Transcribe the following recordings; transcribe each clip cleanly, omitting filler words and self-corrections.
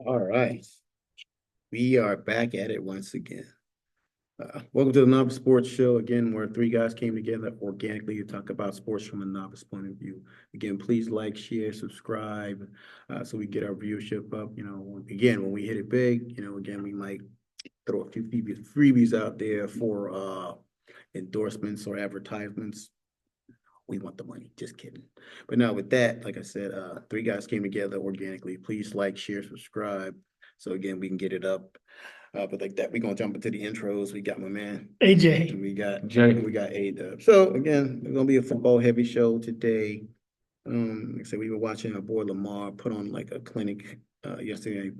All right. We are back at it once again. Welcome to the Novice Sports Show. Again, where three guys came together organically to talk about sports from a novice point of view. Again, please like, share, subscribe, so we get our viewership up. Again, when we hit it big, again, we might throw a few freebies out there for endorsements or advertisements. We want the money. Just kidding. But now with that, like I said, three guys came together organically. Please like, share, subscribe. So again, we can get it up. But like that, we're gonna jump into the intros. We got my man AJ. and we got Jay. we got A-Dub. So again, it's gonna be a football heavy show today. Like I said, we were watching our boy Lamar put on like a clinic yesterday,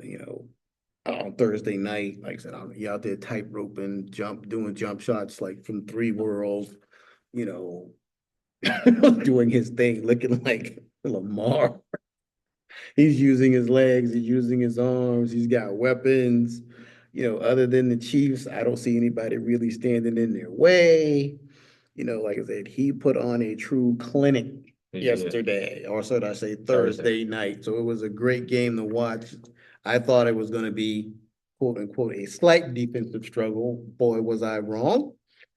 on Thursday night. Like I said, he out there tight roping, doing jump shots like from three worlds, doing his thing, looking like Lamar. He's using his legs, he's using his arms, he's got weapons. Other than the Chiefs, I don't see anybody really standing in their way. Like I said, he put on a true clinic yesterday, or should I say Thursday night. So it was a great game to watch. I thought it was going to be, quote unquote, a slight defensive struggle. Boy, was I wrong.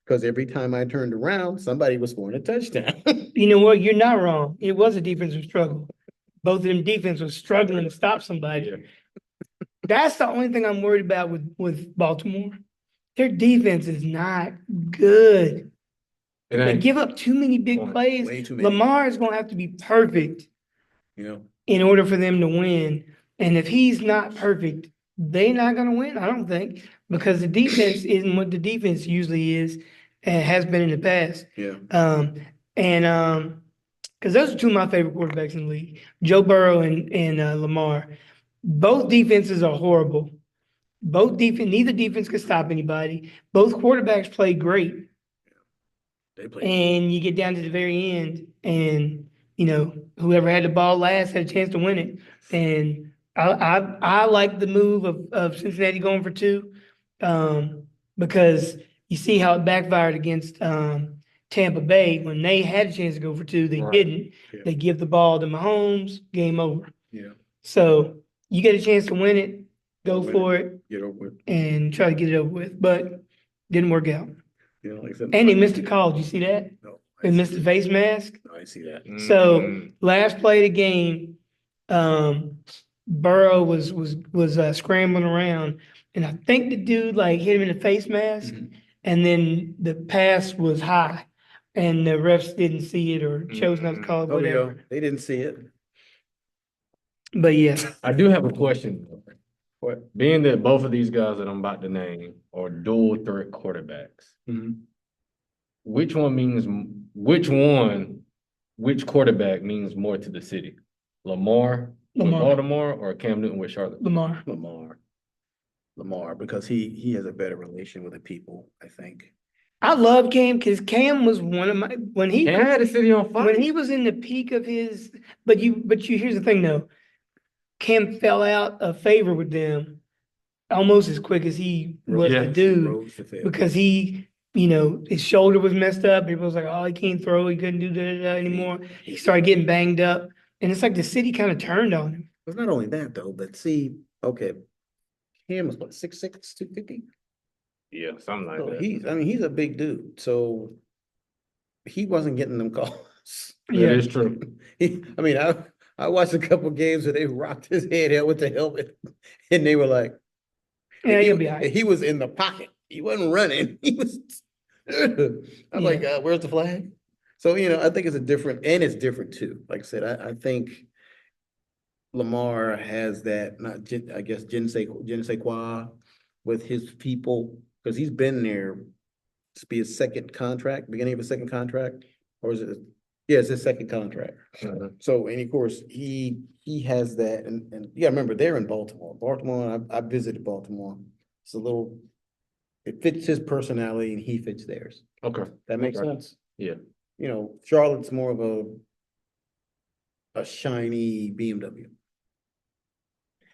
Because every time I turned around, somebody was scoring a touchdown. You know what? You're not wrong. It was a defensive struggle. Both of them defense was struggling to stop somebody. Yeah. That's the only thing I'm worried about with Baltimore. Their defense is not good. They give up too many big plays. Way too many. Lamar is going to have to be perfect Yeah. in order for them to win. And if he's not perfect, they're not going to win, I don't think, because the defense isn't what the defense usually is and has been in the past. Yeah. Because those are two of my favorite quarterbacks in the league, Joe Burrow and Lamar. Both defenses are horrible. Neither defense could stop anybody. Both quarterbacks play great. They play. And you get down to the very end, and whoever had the ball last had a chance to win it. And I like the move of Cincinnati going for two, because you see how it backfired against Tampa Bay when they had a chance to go for two. They didn't. Yeah. They give the ball to Mahomes, game over. Yeah. So you get a chance to win it, go for it, Get over it. and try to get it over with. But didn't work out. Like I said, And they missed a call. Did you see that? No, They missed the face mask. I see that. So last play of the game, Burrow was scrambling around, and I think the dude hit him in the face mask, and then the pass was high, and the refs didn't see it or chose not to call it, whatever. Yeah. They didn't see it. But yeah, I do have a question. What? Being that both of these guys that I'm about to name are dual threat quarterbacks, which quarterback means more to the city? Lamar with Baltimore or Cam Newton with Charlotte? Lamar, because he has a better relation with the people, I think. I love Cam because Cam was one of my Cam had the city on fire when he was in the peak of his. But here's the thing though, Cam fell out of favor with them almost as quick as he was the dude, because he, his shoulder was messed up. People was like, oh, he can't throw. He couldn't do that anymore. He started getting banged up. And it's like the city kind of turned on him. It's not only that, though, but see, okay, Cam was what, 6'6", 250? Yeah, something like that. He's a big dude. So he wasn't getting them calls. Yeah, it's true. I watched a couple games where they rocked his head out with the helmet, and they were like, yeah, he'll be all right. He was in the pocket. He wasn't running. He was. I'm like, where's the flag? So I think it's different too. Like I said, I think Lamar has that, not I guess je ne sais quoi with his people, because he's been there. To be his second contract, beginning of his second contract, or is it? Yeah, it's his second contract. So, and of course, he has that, and you gotta remember, they're in Baltimore. I visited Baltimore. It's it fits his personality, and he fits theirs. Okay. That makes sense? Yeah. Charlotte's more of a shiny BMW.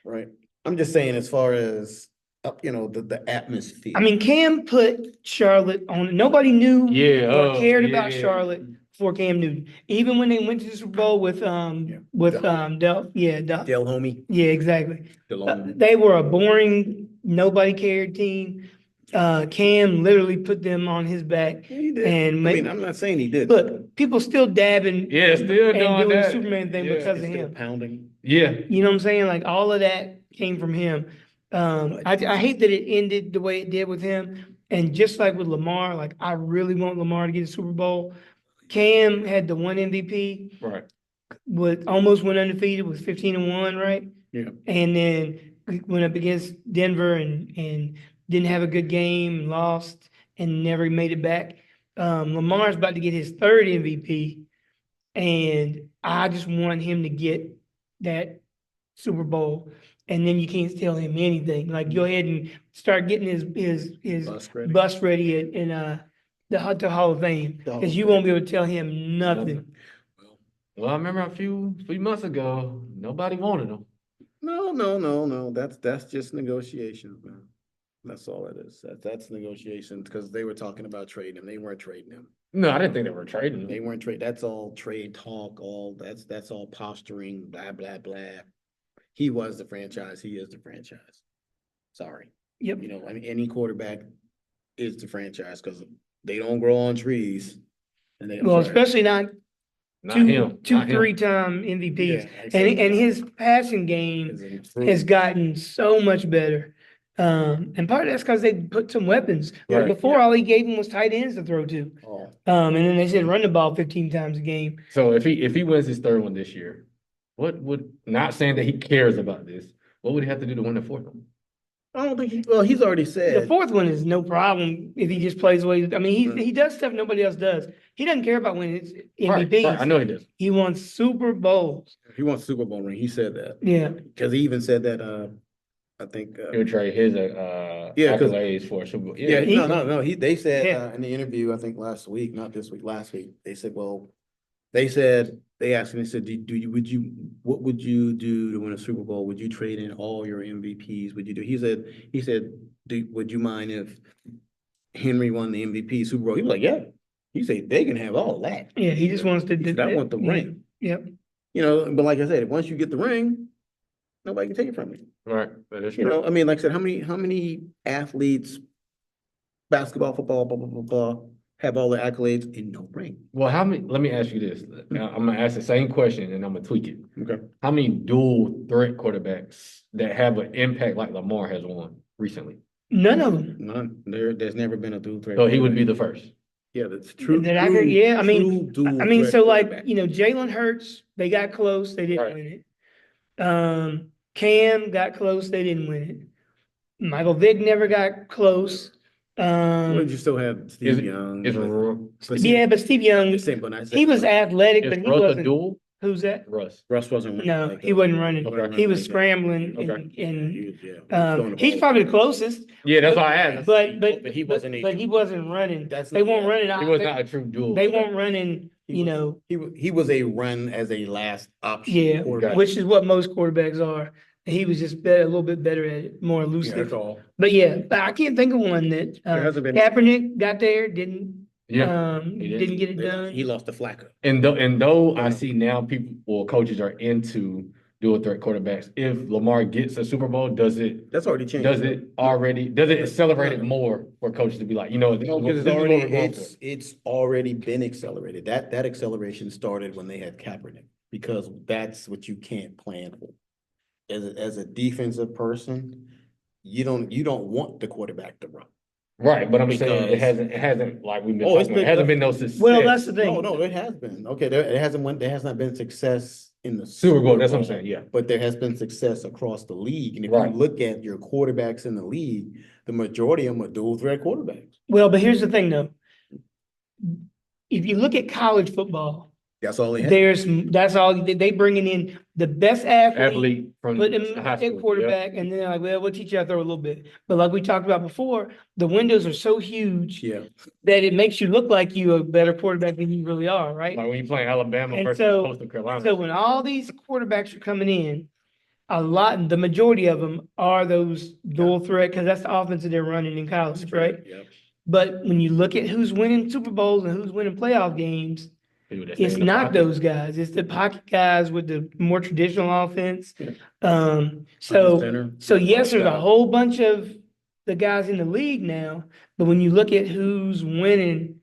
Right? I'm just saying, as far as the atmosphere. I mean, Cam put Charlotte on. Nobody knew or cared about Charlotte before Cam Newton. Even when they went to the Super Bowl with Del Homie. yeah, exactly. DeLong. They were a boring, nobody cared team. Cam literally put them on his back. He did. And I mean, I'm not saying he did. look, people still dabbing Yeah, still and doing doing the that. Superman thing Yeah. because He's of still him. pounding. Yeah. You know what I'm saying? Like all of that came from him. I hate that it ended the way it did with him. And just like with Lamar, like I really want Lamar to get a Super Bowl. Cam had the one MVP, Right. almost went undefeated, was 15-1, right? Yeah. And then went up against Denver and didn't have a good game, and lost, and never made it back. Lamar's about to get his third MVP, and I just want him to get that Super Bowl. And then you can't tell him anything. Like go ahead and start getting his bus ready in the Hall of Fame, because you won't be able to tell him nothing. Well, I remember a few months ago, nobody wanted him. No. That's just negotiations, man. That's all it is. That's negotiations because they were talking about trading him. They weren't trading him. No, I didn't think they were trading him. They weren't trade. That's all trade talk. That's all posturing. Blah blah blah. He was the franchise. He is the franchise. Sorry. Yep. You know, I mean, any quarterback is the franchise because they don't grow on trees. And they Especially not Not him. two Not him. 3-time MVPs. Yeah, and his passing game has gotten so much better. And part of that's because they put some weapons. Right. Before, all he gave him was tight ends to throw to. Oh. And then they said run the ball 15 times a game. So if he wins his third one this year, what would, not saying that he cares about this, what would he have to do to win the fourth one? I don't think he's already said. The fourth one is no problem if he just plays the way. I mean, he does stuff nobody else does. He doesn't care about winning MVPs. Right. I know he does. He wants Super Bowls. He wants Super Bowl ring. He said that. Yeah. Because he even said that, I think. He would trade his accolades for a Super Bowl. Yeah, no. They said in the interview, I think last week, not this week, last week, they said, they asked him, they said, what would you do to win a Super Bowl? Would you trade in all your MVPs? Would you do? He said, would you mind if Henry won the MVP Super Bowl? He was like, yeah. He said, they can have all that. Yeah, he just wants to. I want the ring. Yep. You know, but like I said, once you get the ring, nobody can take it from you. Right. That is You know, I mean, like I said, how many athletes, basketball, football, blah, blah, blah, blah, have all the accolades and no ring? Well, let me ask you this. Now, I'm gonna ask the same question and I'm gonna tweak it. Okay. How many dual threat quarterbacks that have an impact like Lamar has won recently? None of them. None. There's never been a dual threat. So he would be the first. Yeah, that's true. I mean, so like, quarterback. Jalen Hurts, they got close, they didn't Right. win it. Cam got close, they didn't win it. Michael Vick never got close. Well, you still have Steve Young. But But Steve Young, he was athletic, but he Russ a wasn't. dual? Who's that? Russ. Russ wasn't running. No, like he that. wasn't running. Okay. He was scrambling Okay. and he's probably the closest. Yeah, that's why I asked. But he wasn't. he wasn't running. That's They weren't running. He was not a true dual. They weren't running. He was a run as a last option. Yeah, quarterback. which is what most quarterbacks are. He was just a little bit better at it, more Yeah, elusive. that's all. But yeah, I can't think of one that There hasn't been. Kaepernick got there, didn't He did. didn't get it done. He lost to Flacco. And though I see now people or coaches are into dual threat quarterbacks, if Lamar gets a Super Bowl, That's already changed. does it accelerate it more for coaches to be like, No, this because is what we're going it's already been accelerated. That acceleration started when they had Kaepernick, because that's what you can't plan for. As a defensive person, you don't want the quarterback to run. Right, but I'm saying it Because- hasn't like we've been Oh, it's talking about, been- it hasn't been no success. Well, that's the thing. No, it has been. Okay, there has not been success in the Super Bowl, that's what I'm saying, yeah. But there has been success across the league. And if Right. you look at your quarterbacks in the league, the majority of them are dual threat quarterbacks. Well, but here's the thing though. If you look at college football, That's all they have. that's all they bringing in the best athlete, From put them high school, at quarterback, and then they're like, well, we'll teach you how to throw a little bit. But like we talked about before, the windows are so huge Yeah. that it makes you look like you a better quarterback than you really are, right? Like when you play Alabama And versus so- Coastal Carolina. So when all these quarterbacks are coming in, the majority of them are those dual threat, because that's the offense that they're running in college, right? Yeah. But when you look at who's winning Super Bowls and who's winning playoff games, People that stay It's in the not pocket. those guys. It's the pocket guys with the more traditional offense. Yeah. Um, Under so, center, so yes, there's a stop. whole bunch of the guys in the league now, but when you look at who's winning,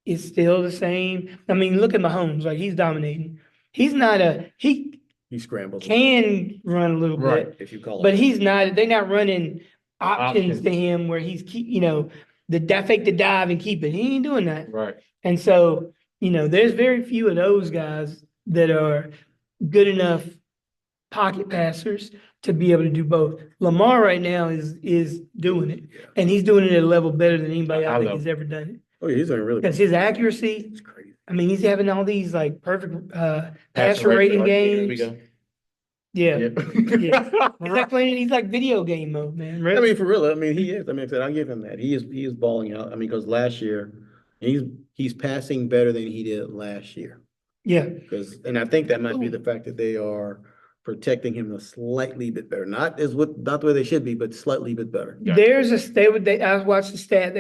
it's still the same. I mean, look at Mahomes, like he's dominating. He He scrambles can run a little Right. bit, if you call it. but they're not running options to Options. him where he's fake the dive and keep it. He ain't doing that. Right. And so, there's very few of those guys that are good enough pocket passers to be able to do both. Lamar right now is doing it, Yeah. and he's doing it at a level better than anybody I I think love has it. ever done it. Oh, yeah, he's doing really. Because his accuracy, It's crazy. I mean, he's having all these like perfect passer Passer rating rating, Here we games. go. Yeah. Yeah. He's like video game mode, man. I Really? mean, for real. I mean, he is. I mean, I said, I'll give him that. He is balling out. I mean, because last year he's passing better than he did last year. Yeah. And I think that might be the fact that they are protecting him a slightly bit better. Not the way they should be, but slightly bit better. There's I watched the stat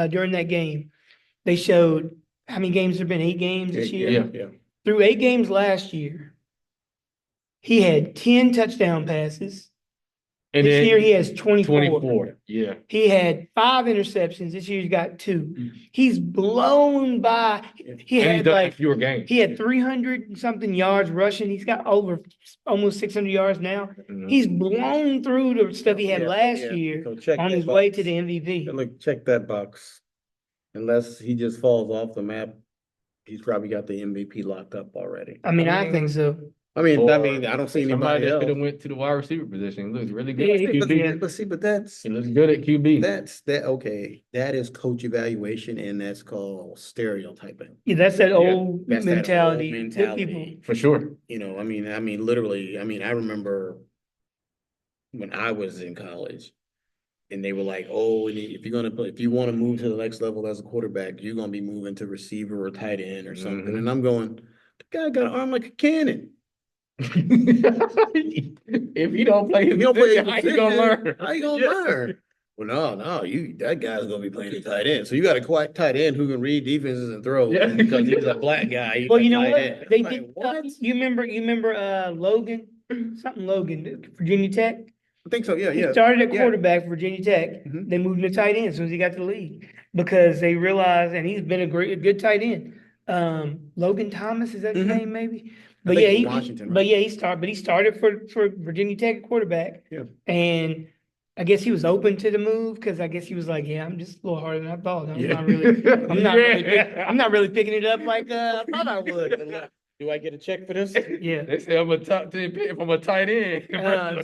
during that game. They showed how many games there have been, 8 games this year. Yeah. Through 8 games last year, he had 10 touchdown passes. And this then year he has 24. 24. Yeah. He had 5 interceptions. This year he's got 2. Mhm. He's blown by. He And he's had done like fewer games. he had 300 and something yards rushing. He's got over almost 600 yards now. Mhm. He's blown through the stuff he had last year So check on that his way box. to the MVP. Look, check that box. Unless he just falls off the map, he's probably got the MVP locked up already. I mean, I think so. I mean, Or I don't see somebody anybody that else. could have went to the wide receiver position. He looks really good Yeah, at QB. But that's He looks good at QB. okay. That is coach evaluation, and that's called stereotyping. Yeah, that's that old That's that old mentality. That mentality. people. For sure. I mean, literally. I mean, I remember when I was in college, and they were like, "Oh, if you want to move to the next level as a quarterback, you're gonna be moving to receiver or tight end or something." Mhm. And I'm going, "The guy got an arm like a cannon. If you don't play his position, how you gonna learn? How you gonna learn?" Well, no, that guy's gonna be playing the tight end. So you got a quiet tight end who can read defenses and throw. Yeah. Because he's a black guy. Well, you know tight what? end. They Like, did. what? You remember Logan? Something Logan, Virginia Tech. I think so. Yeah, He yeah. started at Yeah. quarterback for Virginia Tech. Mhm. They moved him to tight end as soon as he got to the league because they realized, and he's been a good tight end. Logan Thomas, is that his Mhm. name? Maybe. I But think yeah, from Washington, but right? yeah, he started for Virginia Tech at quarterback. Yeah. And I guess he was open to the move because I guess he was like, yeah, I'm just a little harder than I thought. I'm Yeah. not really, Yeah. I'm not really picking it up like I thought I would. Do I get a check for this? Yeah. They say I'm a top 10 pick from a tight end.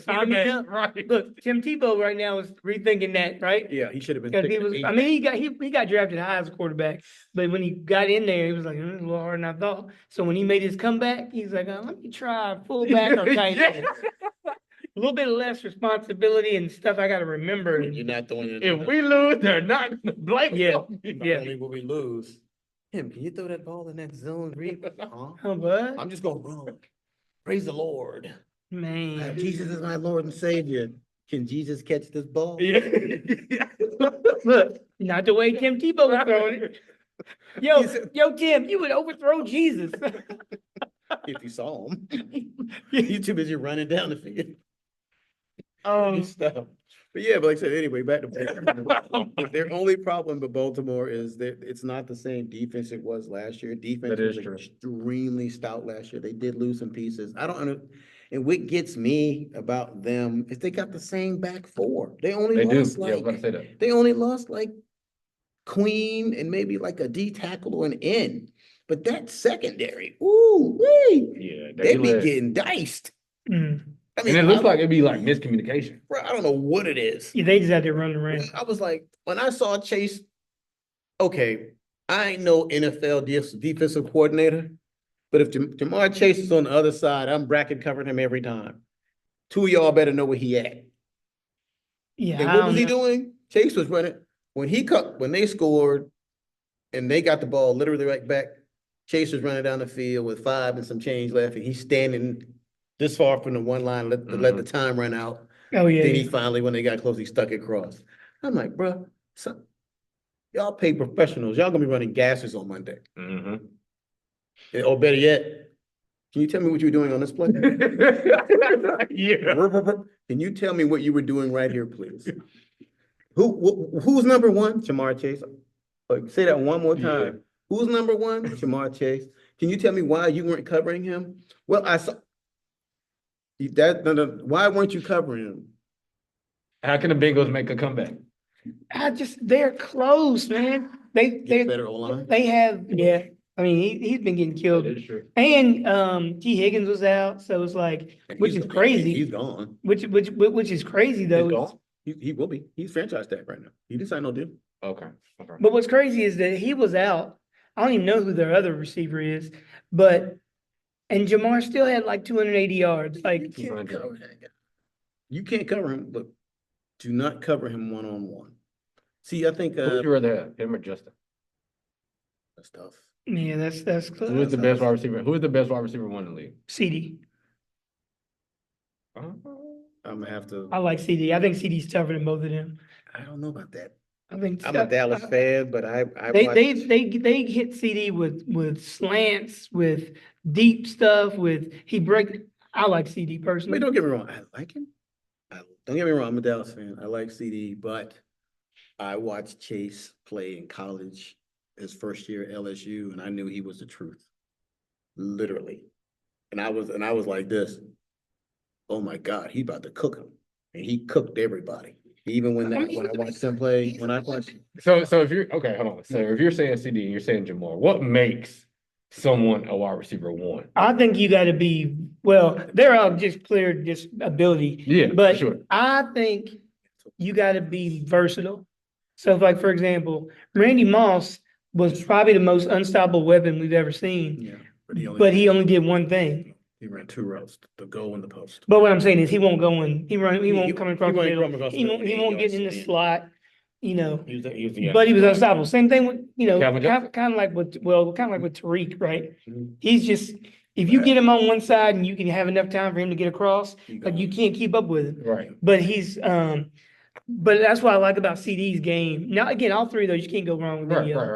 Sign me up. Right. Look, Tim Tebow right now is rethinking that, right? Yeah, he should have been. Because he picked was, at I eight. mean, he got drafted high as a quarterback, but when he got in there, he was like, a little harder than I thought. So when he made his comeback, he's like, let me try fullback or tight end. A little bit less responsibility and stuff I got to remember. You're not throwing it. If we lose, they're not blaming Yeah. me. Not Yeah. only will we lose. Tim, can you throw that ball in that zone read? Oh, but I'm just gonna run. Praise the Lord. man, Jesus is my Lord and Savior. Can Jesus catch this ball? Yeah. look, not the way Tim Tebow was throwing it. Yo, Tim, you would overthrow Jesus. If you saw him. You're too busy running down the field. Stuff. But yeah, but like I said, anyway, back to Baltimore. Their only problem with Baltimore is that it's not the same defense it was last year. Defense That is was true. extremely stout last year. They did lose some pieces. I don't know. And what gets me about them is they got the same back four. They only They do. lost Yeah, I was about to say that. they only lost like Queen and maybe like a D tackle or an end. But that secondary, ooh, wee, Yeah, they be let- getting diced. Mm. I and it looks I- like it'd be like miscommunication. bro, I don't know what it is. Yeah, they just had to run around. I was like, when I saw Chase, okay, I ain't no NFL defensive coordinator, but if Jamar Chase is on the other side, I'm bracket covering him every time. Two of y'all better know where he at. Yeah, And I what was don't he know. doing? Chase was running. When they scored and they got the ball literally right back, Chase was running down the field with 5 and some change left, and he's standing this far from the one line, let the time run out. Oh yeah, Then he yeah. finally, when they got close, he stuck it across. I'm like, bro, y'all pay professionals. Y'all gonna be running gases on Monday. Mm-hmm. Or better yet, can you tell me what you were doing on this play? Yeah. Can you tell me what you were doing right here, please? Who's number one? Jamar Chase. Say that one more time. Yeah. Who's number one? Jamar Chase. Can you tell me why you weren't covering him? Well, I saw that. No, why weren't you covering him? How can the Bengals make a comeback? They're close, man. Get better O-line. They have, yeah. I mean, he's been getting killed. That is true. And T. Higgins was out, so it's like, which is crazy. He's gone. Which is crazy though. He's gone? He will be. He's franchise tag right now. He didn't sign no deal. Okay. Okay. But what's crazy is that he was out. I don't even know who their other receiver is, and Jamar still had like 280 yards. Like, You can't cover that guy. You can't cover him, but do not cover him one-on-one. See, I think Who would you rather have, him or Justin? that's tough. yeah, that's Who is the best wide receiver? Who is the best wide receiver one in the league? CD. I'm gonna have to. I like CD. I think CD's tougher than both of them. I don't know about that. I think I'm a Dallas fan, but I They watched- they hit CD with slants, with deep stuff, I like CD I mean, personally. don't get me wrong. I like him. Don't get me wrong. I'm a Dallas fan. I like CD, but I watched Chase play in college his first year at LSU, and I knew he was the truth, literally. And I was like this. Oh my God, he about to cook him, and he cooked everybody. Even when I watched him play, So if you're okay, hold on. So if you're saying CD and you're saying Jamar, what makes someone a wide receiver one? I think you got to be they're all just clear just ability. Yeah, But sure. I think you got to be versatile. So, if, like for example, Randy Moss was probably the most unstoppable weapon we've ever seen. yeah, But he only did one thing. he ran two routes: the goal and the post. But what I'm saying is he won't go in. He won't come across the won't middle. come across the He won't middle, get in the yards, slot. You know. Yeah. But he was unstoppable. Same thing with Calvin Johnson? kind of like with Tariq, right? Mhm. He's just if you get him on one side and you can have enough time for him to get across, like you can't keep up with him. Right. But but that's what I like about CD's game. Now again, all three of those you can't go wrong with any of them.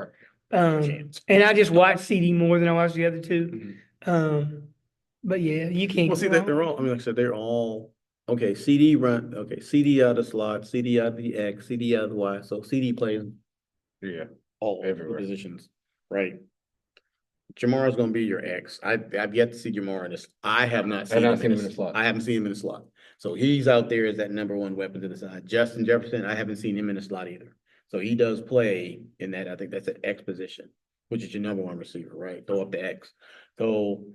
Right. And I just watch CD more than I watch the other two. Mhm. But yeah, you can't. Well, see that they're all. I mean, like I said, they're all okay. CD run. Okay, CD out of the slot, CD out of the X, CD out of the Y. So CD plays Yeah. all Everywhere. positions, right? Jamar is going to be your X. I've yet to see Jamar in this. I have not seen him in the slot. I haven't seen him in the slot. So he's out there as that number one weapon to the side. Justin Jefferson, I haven't seen him in the slot either. So he does play in that. I think that's an X position, which is your number one receiver, right? Throw up the X. So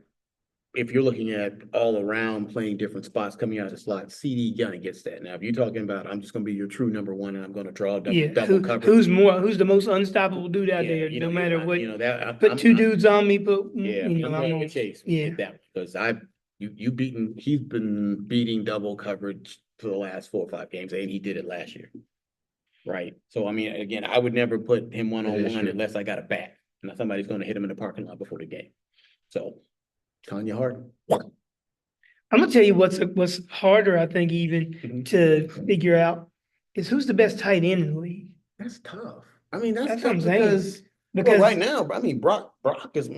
if you're looking at all around playing different spots coming out of the slot, CD kind of gets that. Now, if you're talking about, I'm just going to be your true number one, and I'm going to draw double coverage. Who's the most unstable dude out there? No matter what. Put two dudes on me. I'm going with Chase. Yeah, that because he's been beating double coverage for the last 4 or 5 games, and he did it last year. Right. So I mean, again, I would never put him one-on-one unless I got a bat. Now somebody's going to hit him in the parking lot before the game. So telling you hard. I'm gonna tell you what's harder, I think, even to figure out is who's the best tight end in the league. That's tough. I mean, that's what I'm tough saying. because right now, I mean, Brock is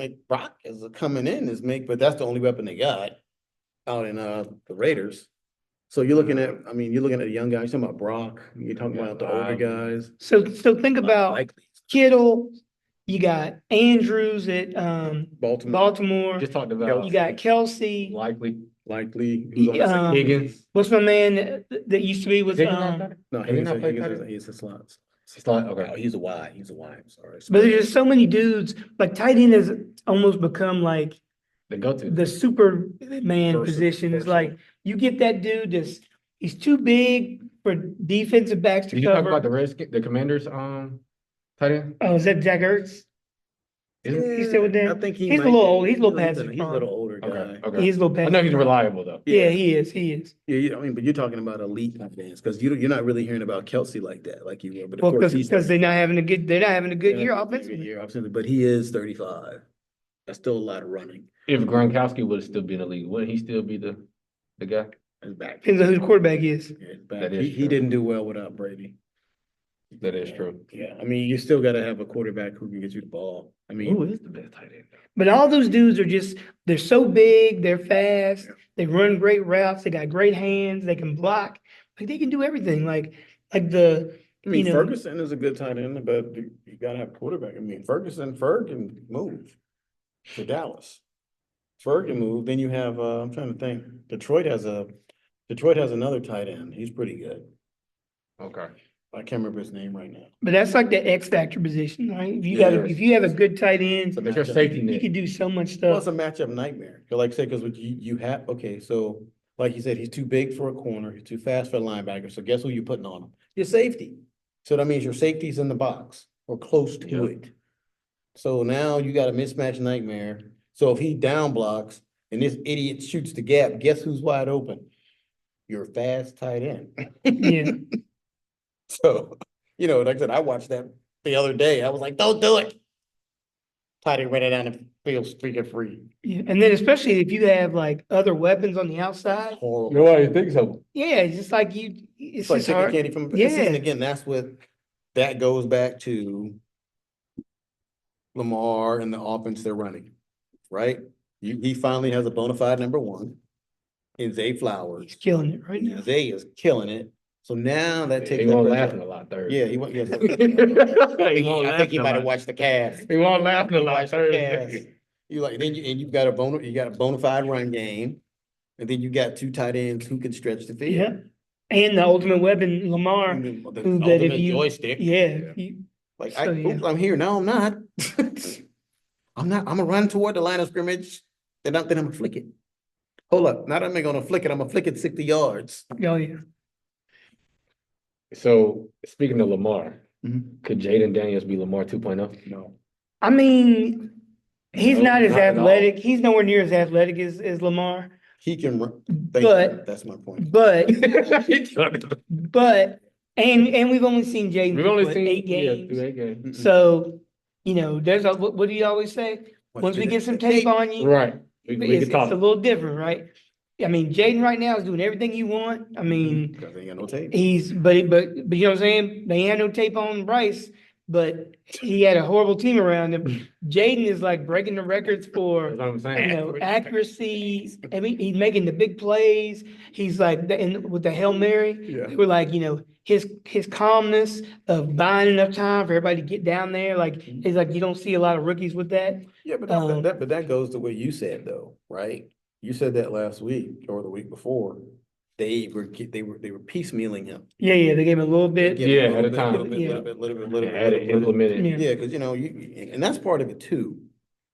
coming in but that's the only weapon they got out in the Raiders. So you're looking at a young guy. You're talking about Brock. You're talking about the older guys. So think about Kittle. You got Andrews at Baltimore. Just talked about. You got Kelsey. Likely. Higgins. What's my man that used to be with No, he's a slots. Slot. Okay. Oh, he's a Y. I'm sorry. But there's so many dudes. Like tight end has almost become like the go-to. The Superman position is like you get that dude he's too big for defensive backs to Did you cover. talk about the Commanders tight end? Oh, is that Zach Ertz? He's still with them? I think he's a little old. He's a little past his He's a little older guy. Okay. He's a little past. I know he's reliable though. Yeah, he is. Yeah, I mean, but you're talking about elite tight ends because you're not really hearing about Kelsey like that, like you were. But well, because they're not having a good year offensively. But he is 35. That's still a lot of running. If Gronkowski would still be in the league, wouldn't he still be the guy? His back. Depends on who the quarterback is. Yeah, he didn't do well without Brady. That is true. Yeah, I mean, you still got to have a quarterback who can get you the ball. I mean, Who is the best tight end? But all those dudes are just, they're so big, they're fast, Yeah. they run great routes, they got great hands, they can block. Like they can do everything. Like the, I mean, you know, Ferguson is a good tight end, but you gotta have a quarterback. I mean, Ferg can move to Dallas. Ferg can move. Then you have, I'm trying to think. Detroit has another tight end. He's pretty good. Okay. I can't remember his name right now. but that's like the X factor position, right? If you Yeah. if you have a good tight It's a end, It's your matchup. safety you net. can do so much Well, it's stuff. a matchup nightmare. 'Cause like I said, because you have, okay, so like you said, he's too big for a corner, he's too fast for a linebacker. So guess who you're putting on him? Your safety. So that means your safety's in the box or close to Yep. it. So now you got a mismatch nightmare. So if he down blocks and this idiot shoots the gap, guess who's wide open? Your fast tight end. Yeah. So, like I said, I watched that the other day. I was like, don't do it. Tight end ran it down the field, freaking free. Yeah. And then especially if you have like other weapons on the outside. Horrible. Nobody thinks so. Yeah, it's just like it's It's like just taking hard. candy from, Yeah. and again, that goes back to Lamar and the offense they're running, right? He finally has a bona fide number one in Zay Flowers. He's killing it right now. Zay is killing it. So now that takes He that won't pressure laughing off. a lot Thursday. Yeah, he won't. Yes, He I won't think he laughing might a have lot. watched the cast. He won't laughing a lot Watch the cast. Thursday. You like then you got a bona fide run game, and then you got two tight ends who can stretch the field. Yeah. And the ultimate weapon, Lamar, And the who that if ultimate you joystick. yeah, Like so, yeah. oops, I'm here. No, I'm not. I'm not. I'm gonna run toward the line of scrimmage. Then I'm gonna flick it. Hold up. Not only gonna flick it, I'm gonna flick it 60 yards. Oh yeah. So speaking of Lamar, Mhm. could Jaden Daniels be Lamar 2.0? No. I mean, he's No, not as not at all. athletic. He's nowhere near as athletic as Lamar. He can run. But That's my point. but but and we've only seen Jaden We've for only what, seen 8 games. through 8 games. Mm-mm. So, there's a what do you always say? Once we get some tape on you, Right. We it's can talk. a little different, right? I mean, Jaden right now is doing everything you want. I mean, Because they ain't got no tape. but you know what I'm saying? They had no tape on Bryce, but he had a horrible team around him. Jaden is like breaking the records for, That's what I'm saying. accuracy. I mean, he's making the big plays. He's like, with the Hail Mary, Yeah. they were like, his calmness of buying enough time for everybody to get down there. Like, he's like, you don't see a lot of rookies with that. Yeah, but Um, that goes to what you said though, right? You said that last week or the week before. They were piecemealing him. Yeah, they gave him a little bit. Give him a Yeah, little at a bit, time. little bit. Had it implemented. Yeah. Yeah, because and that's part of it too.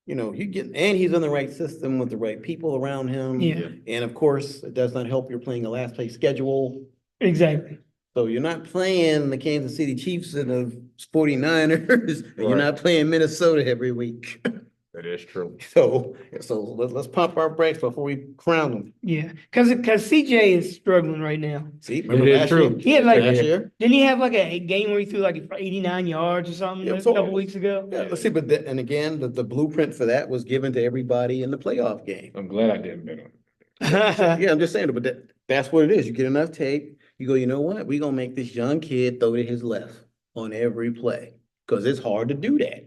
And he's in the right system with the right people around him. Yeah. And of course, it does not help you're playing a last place schedule. Exactly. So you're not playing the Kansas City Chiefs and the 49ers, and you're Right. not playing Minnesota every week. That is true. So let's pump our brakes before we crown them. Yeah, because CJ is struggling right now. See, remember It is last true. year? He had like Last year? Didn't he have like a game where he threw like 89 yards or something Yeah, a so- couple weeks ago? Yeah, let's see, and again, the blueprint for that was given to everybody in the playoff game. I'm glad I didn't bet on it. Yeah, I'm just saying, but that's what it is. You get enough tape, you go, you know what? We're gonna make this young kid throw to his left on every play. Because it's hard to do that.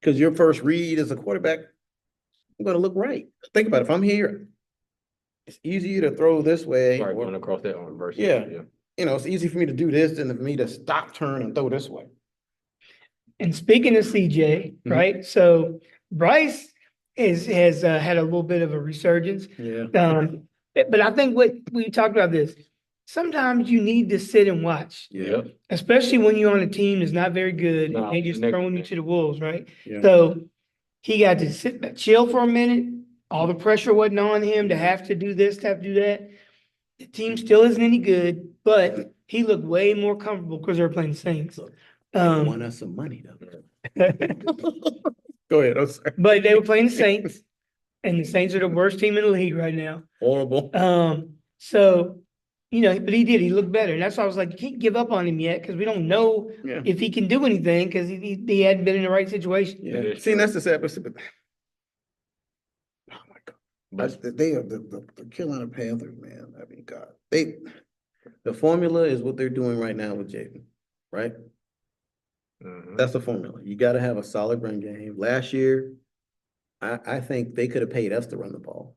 Because your first read as a quarterback, I'm gonna look right. Think about it. If I'm here, it's easier to throw this way. Right, or- going across that arm versus. Yeah. It's easy for me to do this than for me to stop, turn, and throw this way. And speaking of CJ, Mhm. right? So Bryce has had a little bit of a resurgence. Yeah. But I think what we talked about this. Sometimes you need to sit and watch, Yeah. especially when you're on a team that's not very good No, and they just next- throwing you to the wolves, right? Yeah. So he got to sit back, chill for a minute. All the pressure wasn't on him to have to do this, to have to do that. The team still isn't any good, but he looked way more comfortable because they were playing the Saints. They won us some money though. Go ahead. I'm sorry. But they were playing the Saints, and the Saints are the worst team in the league right now. Horrible. So, but he did. He looked better, and that's why I was like, you can't give up on him yet because we don't know Yeah. if he can do anything because he hadn't been in the right situation. Yeah. That is See, true. that's the sad, but oh my God. But They are the Carolina Panthers, man. I mean, God, the formula is what they're doing right now with Jaden, right? That's the formula. You got to have a solid run game. Last year, I think they could have paid us to run the ball.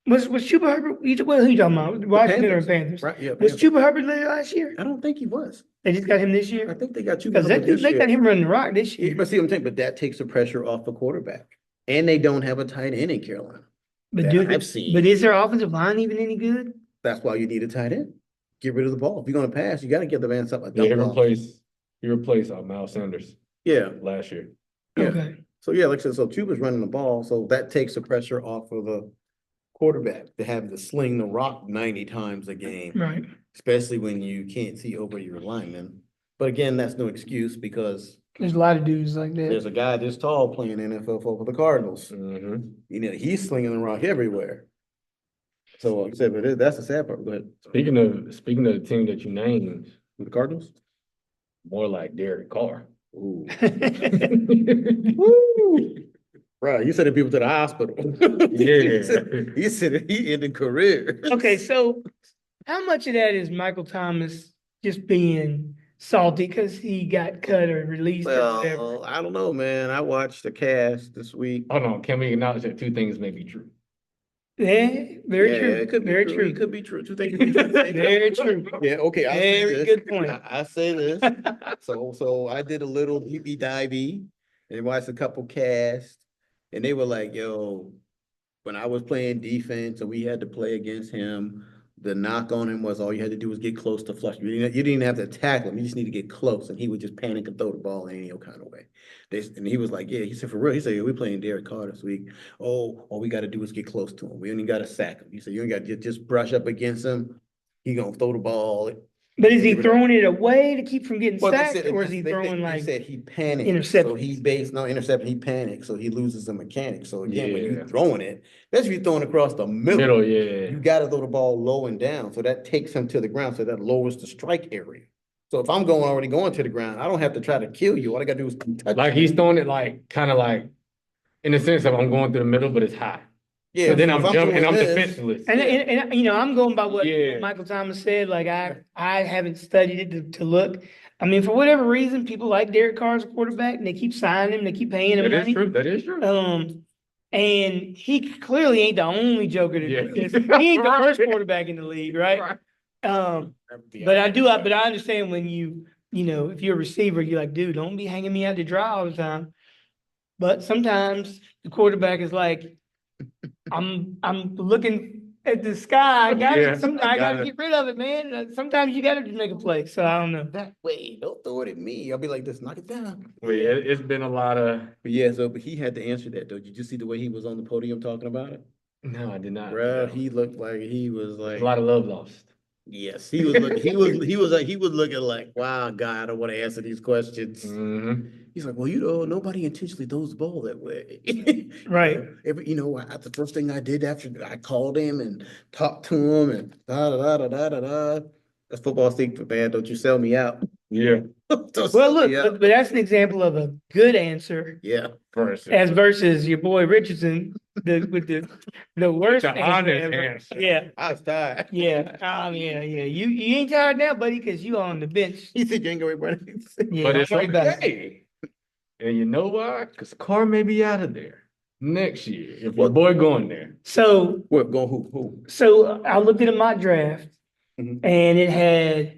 Was Chuba Hubbard? Who you talking about? Washington or Panthers? Right, yeah, Was Panthers. Chuba Hubbard there last year? I don't think he was. They just got him this I year? think they got Chuba Because Hubbard this they year. got him running the rock this Yeah, year. but see what I'm saying? But that takes the pressure off the quarterback. And they don't have a tight end in Carolina. I've seen. But is their offensive line even any good? That's why you need a tight end. Get rid of the ball. If you're going to pass, you got to give the man something. Yeah, he replaced Miles Sanders. Yeah. Last year. Yeah. Okay. So yeah, like I said, so Chuba's running the ball, so that takes the pressure off of the quarterback to have to sling the rock 90 times a game. Right. Especially when you can't see over your lineman. But again, that's no excuse because there's a lot of dudes like that. There's a guy this tall playing NFL for the Cardinals. Mm-hmm. You know, he's slinging the rock everywhere. So like I said, but that's the sad part. Go ahead. Speaking of the team that you named, The Cardinals? More like Derek Carr. Ooh. Woo. Right, you sending people to the hospital. Yeah. He said he ended career. Okay, so how much of that is Michael Thomas just being salty because he got cut or released or whatever? Well, I don't know, man. I watched the cast this week. Hold on, can we acknowledge that two things may be true? Yeah, very Yeah, true. it could be very true. true. It could be true. Two things could be true. Very true. Yeah, okay. I'll say Very this. good point. I say this. So I did a little deepy divey and watched a couple casts, and they were like, "Yo, when I was playing defense and we had to play against him, the knock on him was all you had to do was get close to flush. You didn't have to tackle him. You just need to get close, and he would just panic and throw the ball in any kind of way." And he was like, "Yeah," he said, "For real." He said, "Yeah, we're playing Derek Carr this week. Oh, all we got to do is get close to him. We only got to sack him." He said, "You ain't got to just brush up against him. He gonna throw the ball." But is he throwing it away to keep from getting Well, sacked, or is he throwing they like said he panicked. interceptions? So he based no interception. He panicked, so he loses the mechanics. So again, when Yeah. you're throwing it, especially if you're throwing across the middle, Yeah. you got to throw the ball low and down. So that takes him to the ground. So that lowers the strike area. So if I'm already going to the ground, I don't have to try to kill you. All I got to do is touch Like you. he's throwing it like kind of like in the sense of I'm going through the middle, but it's high. Yeah. So then so I'm if jumping and I'm doing this- defenseless. And you know, I'm going by what Yeah. Michael Thomas said. Like I haven't studied it to look. I mean, for whatever reason, people like Derek Carr as a quarterback, and they keep signing him, they keep paying him That is money. true. That is true. And he clearly ain't the only joker to do this. He ain't the first quarterback in the league, right? But I understand when you know, if you're a receiver, you're like, dude, don't be hanging me out to dry all the time. But sometimes the quarterback is like, I'm looking at the sky. I gotta get rid of it, man. Sometimes you gotta just make a play. So I don't know. That way, don't throw it at me. I'll be like this, knock it down. Wait, it's been a lot of. But yeah, but he had to answer that though. Did you see the way he was on the podium talking about it? No, I did not. Bruh, he looked like he was like a lot of love lost. Yes, he was looking, he was looking like, wow, God, I don't want to answer these questions. Mm-hmm. He's like, well, nobody intentionally throws the ball that way. Right. The first thing I did after I called him and talked to him and da da da da da da. That's football speak, man. Don't you sell me out? Yeah. Well, look, but that's an example of a good answer. Yeah. As versus your boy Richardson, with the worst The honest ever. answer. Yeah. I was tired. Yeah. Yeah. You ain't tired now, buddy, because you on the bench. He said you ain't gonna worry about it. Yeah, But it's don't worry about it. okay. And you know why? Because Carr may be out of there next year if your boy going there. So What, go who? So I looked at a mock draft, Mhm. and it had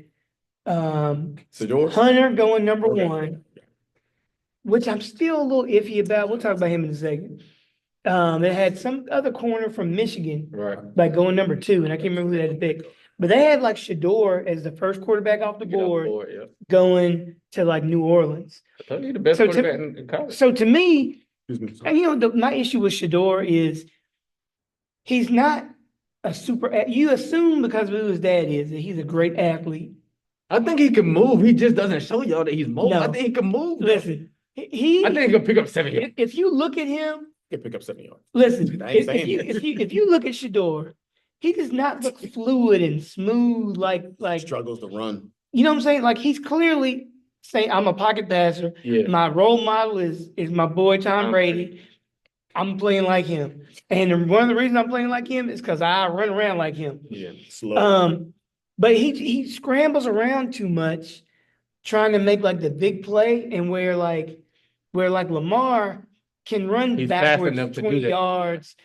Sedor? Hunter going number Okay. 1, which I'm still a little iffy about. We'll talk about him in a second. It had some other corner from Michigan, Right. like going number 2, and I can't remember who they had to pick. But they had like Shador as the first quarterback off the board Yeah. going to like New Orleans. I told you the best So quarterback in college. So to me, Excuse me. and you know, my issue with Shador is he's not a super. You assume because of who his dad is that he's a great athlete. I think he can move. He just doesn't show y'all that he's mobile. No. I think he can move. Listen, I think he can pick up 7 yards. if you look at him, He pick up 7 yards. listen, I ain't saying that. if you look at Shador, he does not look fluid and smooth like Struggles to run. you know what I'm saying? Like he's clearly saying, I'm a pocket passer. Yeah. My role model is my boy Tom Brady. I'm playing like him. And one of the reasons I'm playing like him is because I run around like him. Yeah. Slow. But he scrambles around too much trying to make like the big play and where Lamar can run He's fast backwards enough to do 20 that. yards.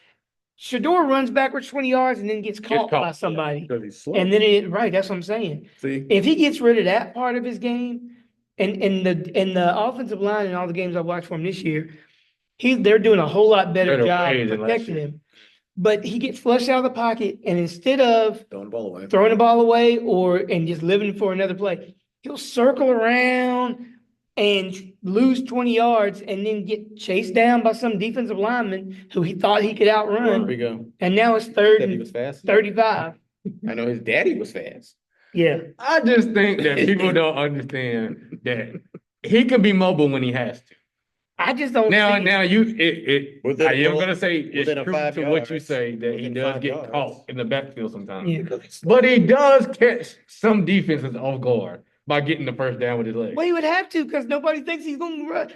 Shador runs backwards 20 yards and then gets caught by somebody. Because he's slow. And then right, that's what I'm saying. See? If he gets rid of that part of his game, and the offensive line in all the games I've watched for him this year, they're doing a whole lot better job way than last protecting year. him. But he gets flushed out of the pocket, and instead of Throwing the ball away and just living for another play, he'll circle around and lose 20 yards and then get chased down by some defensive lineman who he thought he could There outrun. we go. And now it's third Said he and was fast. 35. I know his daddy was fast. Yeah. I just think that people don't understand that he can be mobile when he has to. I just don't Now, see it. now Within- I am gonna say it's within a true 5 to what you yards. say that he Within does 5 get yards. caught in the backfield sometimes. Yeah. But he does catch some defenses off guard by getting the first down with his legs. Well, he would have to because nobody thinks he's going to run.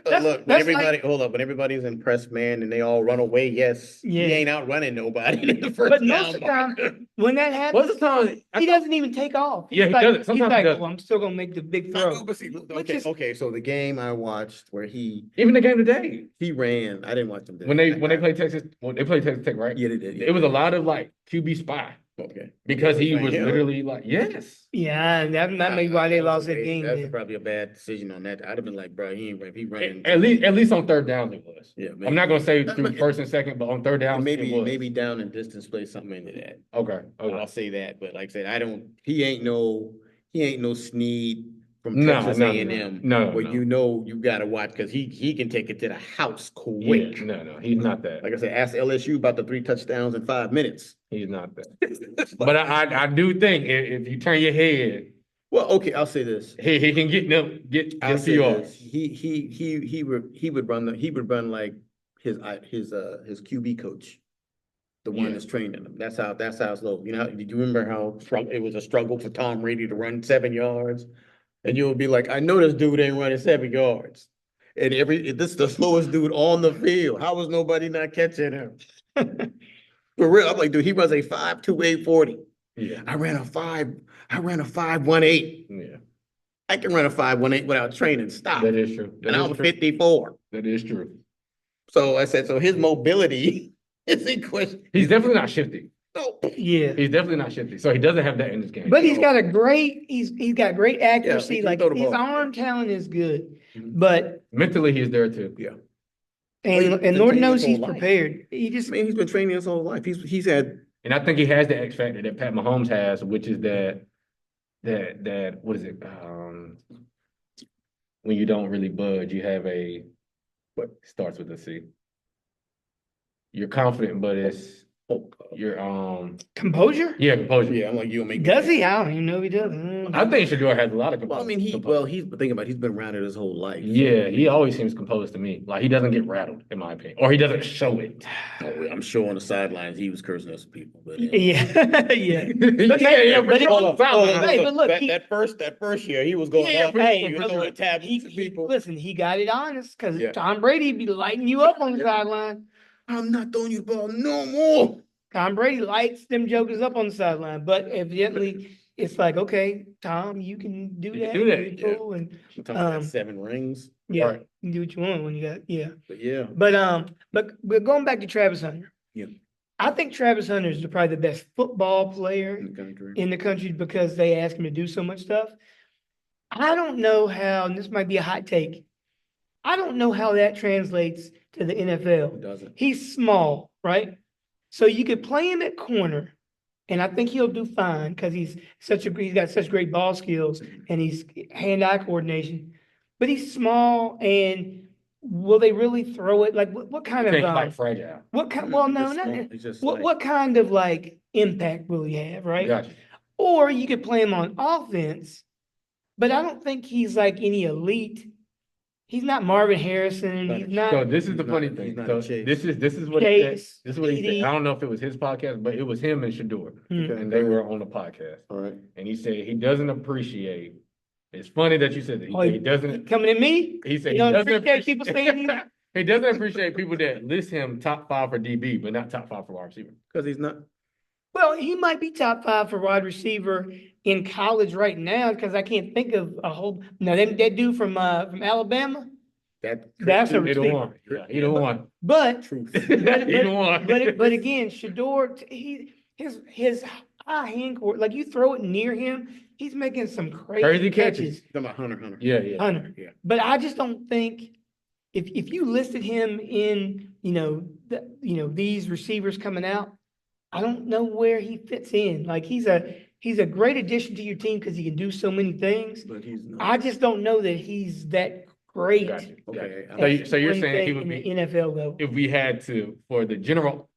Hold up, when everybody's impressed, man, and they all run away, yes, Yeah. he ain't outrunning nobody in the first But down. most of the time, when that happens, What's the time? he doesn't even take off. Yeah, he He's like, doesn't. Sometimes he's like, he doesn't. well, I'm still going to make the big throw. But see, Which is- okay, so the game I watched where Even the game today, he ran, I didn't watch him. when they played Texas, they played Texas Tech, right? Yeah, they did. It was a lot of like QB spy Okay. because he Like was him? literally like, yes. Yeah, that may be why they lost that game. That's then. probably a bad decision on that. I'd have been like, bro, he running. At least on third down it was. Yeah, I'm not gonna say That through may- first and second, but on third down And it was. maybe down and distance play something into that. Okay. I'll say that, but like I said, he ain't no Snead from No, Texas no, A&M. no, But no. you gotta watch, cause he can take it to the house Yeah, quick. no, he's not that. Like I said, ask LSU about the 3 touchdowns in 5 minutes. He's not that. But I do think if you turn your head, Well, okay, I'll say this. he can get I'll a say few this. yards. He would run like his QB coach, the one Yeah. that's training him. That's how it's low. You know, do you remember how it was a struggle for Tom Brady to run 7 yards? And you'll be like, I know this dude ain't running 7 yards. And this is the slowest dude on the field. How was nobody not catching him? For real, I'm like, dude, he runs a 5.2 840. Yeah. I ran a 5.18. Yeah. I can run a 5.18 without training. Stop. That is true. And I'm 54. That is true. So I said, so his mobility is in question. He's definitely not shifty. No. Yeah. He's definitely not shifty. So he doesn't have that in his game. But he's got great accuracy. he can Like throw the his ball. arm talent is good. Mhm. But Mentally, he's there too. Yeah. and been Lord training knows his he's whole life. prepared. He just I mean, he's been training his whole life. He's had And I think he has the X factor that Pat Mahomes has, which is that what is it? When you don't really budge, you have what starts with a C. You're confident, but you're composure. yeah, composure. I'm like, you'll make Does he? I don't even know if he does. I think Shador has a lot of composure. Well, I mean, he's thinking about it, he's been around it his whole life. Yeah, he always seems composed to me. Like he doesn't get rattled, in my opinion, or he doesn't show it. Oh, I'm sure on the sidelines he was cursing at some people. But Yeah, yeah. Yeah, but hold on. Hey, but look, that first year he was going Yeah, up. hey, he was but throwing look, tabs he, to people. listen, he got it honest because Yeah. Tom Brady be lighting you up on the sideline. I'm not throwing you the ball no more. Tom Brady lights them jokers up on the sideline, but evidently it's like, okay, Tom, you can do You that. can do that, You're yeah. cool, and I'm talking about 7 rings. yeah, Right. you can do what you want when you got But yeah. But going back to Travis Hunter, Yeah. I think Travis Hunter is probably the best football player In the country. in the country because they ask him to do so much stuff. I don't know how, and this might be a hot take. I don't know how that translates to the It NFL. doesn't. He's small, right? So you could play him at corner, and I think he'll do fine because he's got such great ball skills and he's hand-eye coordination. But he's small, and will they really throw it? Like what kind I of think like fragile. what kind? Well, no, It's not small. It's just what kind of like impact will he have, right? Gotcha. Or you could play him on offense, but I don't think he's like any elite. He's not Marvin Harrison. Not He's a- not. So this is He's the not- funny he's thing. not So a Chase. this is what he said. Chase, This is what he Edie. said. I don't know if it was his podcast, but it was him and Shador, Mm. and they were on the podcast. All right. And he said he doesn't appreciate. It's funny that you said that. He Oh, said he doesn't. Coming at me? He said You he don't doesn't appreciate people saying He doesn't appreciate people that list him top 5 for DB, but not top 5 for wide receiver. Because he's not. Well, he might be top 5 for wide receiver in college right now because I can't think of a whole. No, that dude from Alabama. That's a Either receiver. one. Yeah, either one. But Truth. Either one. but again, Shador, his high hand court, like you throw it near him, he's making some crazy catches. Talking about Hunter. Yeah, yeah. Hunter. Yeah. But I just don't think if you listed him in, these receivers coming out, I don't know where he fits in. Like he's a great addition to your team because he can do so many things. But he's not. I just don't know that he's that great. Gotcha. Okay. So, so you're at saying he anything would in be, the NFL level. if we had to, for the general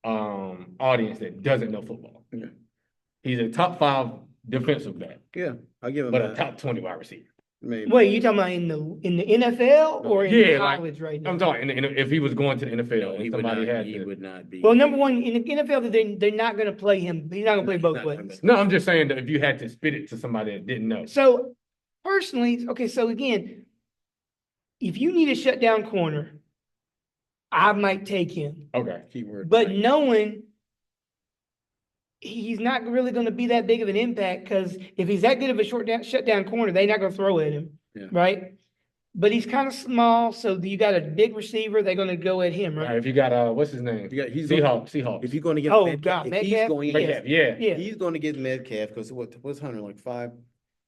audience that doesn't know football. Yeah. He's a top 5 defensive back, Yeah, I'll give him but a that. top 20 wide receiver. Maybe. Wait, you talking about in the NFL or in Yeah, like, college right now? I'm talking, if he was going to the NFL, No, and he would somebody not, had he to. would not be. Well, number one, in the NFL, they're not going to play him. He's not going to play both ways. No, I'm just saying that if you had to spit it to somebody that didn't know. So personally, okay, so again, if you need a shutdown corner, I might take him. Okay. Keyword. But knowing he's not really going to be that big of an impact because if he's that good of a shutdown corner, they're not going to throw at him, Yeah. right? But he's kind of small, so you got a big receiver, they're going to go at him, right? If you got what's his name? He's Seahawks. If you're going to get Oh, Metcalf, God, if he's Metcalf? going, Metcalf, yeah. Yeah. he's going to get Metcalf because what's Hunter like 5?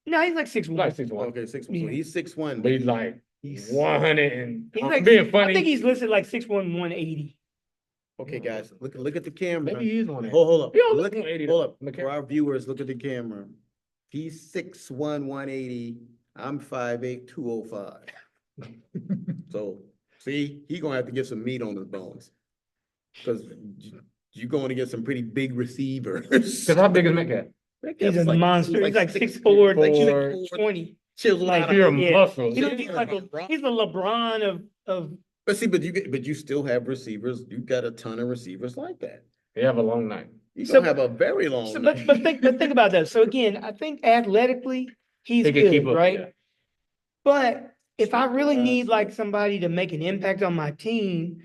No, he's like 6'1". Like 6'1". Okay, 6'1". So Yeah. he's 6'1". But he's like He's 100 and He's I'm like, being funny. I think he's listed like 6'1", 180. okay, guys. Look at the camera. Maybe he is 180. Hold up. He don't Look, look 180 hold though. up. McCaffrey. For our viewers, look at the camera. He's 6'1", 180. I'm 5'8", 205. So see, he's gonna have to get some meat on his bones because you're going to get some pretty big receivers. Because how big is Metcalf? He's a monster. He's like 6'4", like 6'20". Chiseled Like out of- pure Yeah. muscle. He's the LeBron of. But see, but you still have receivers. You got a ton of receivers like that. They have a long night. You're So- gonna have a very long So, night. but think about that. So again, I think athletically he's They can good, keep up, right? yeah. But if I really need like somebody to make an impact on my team,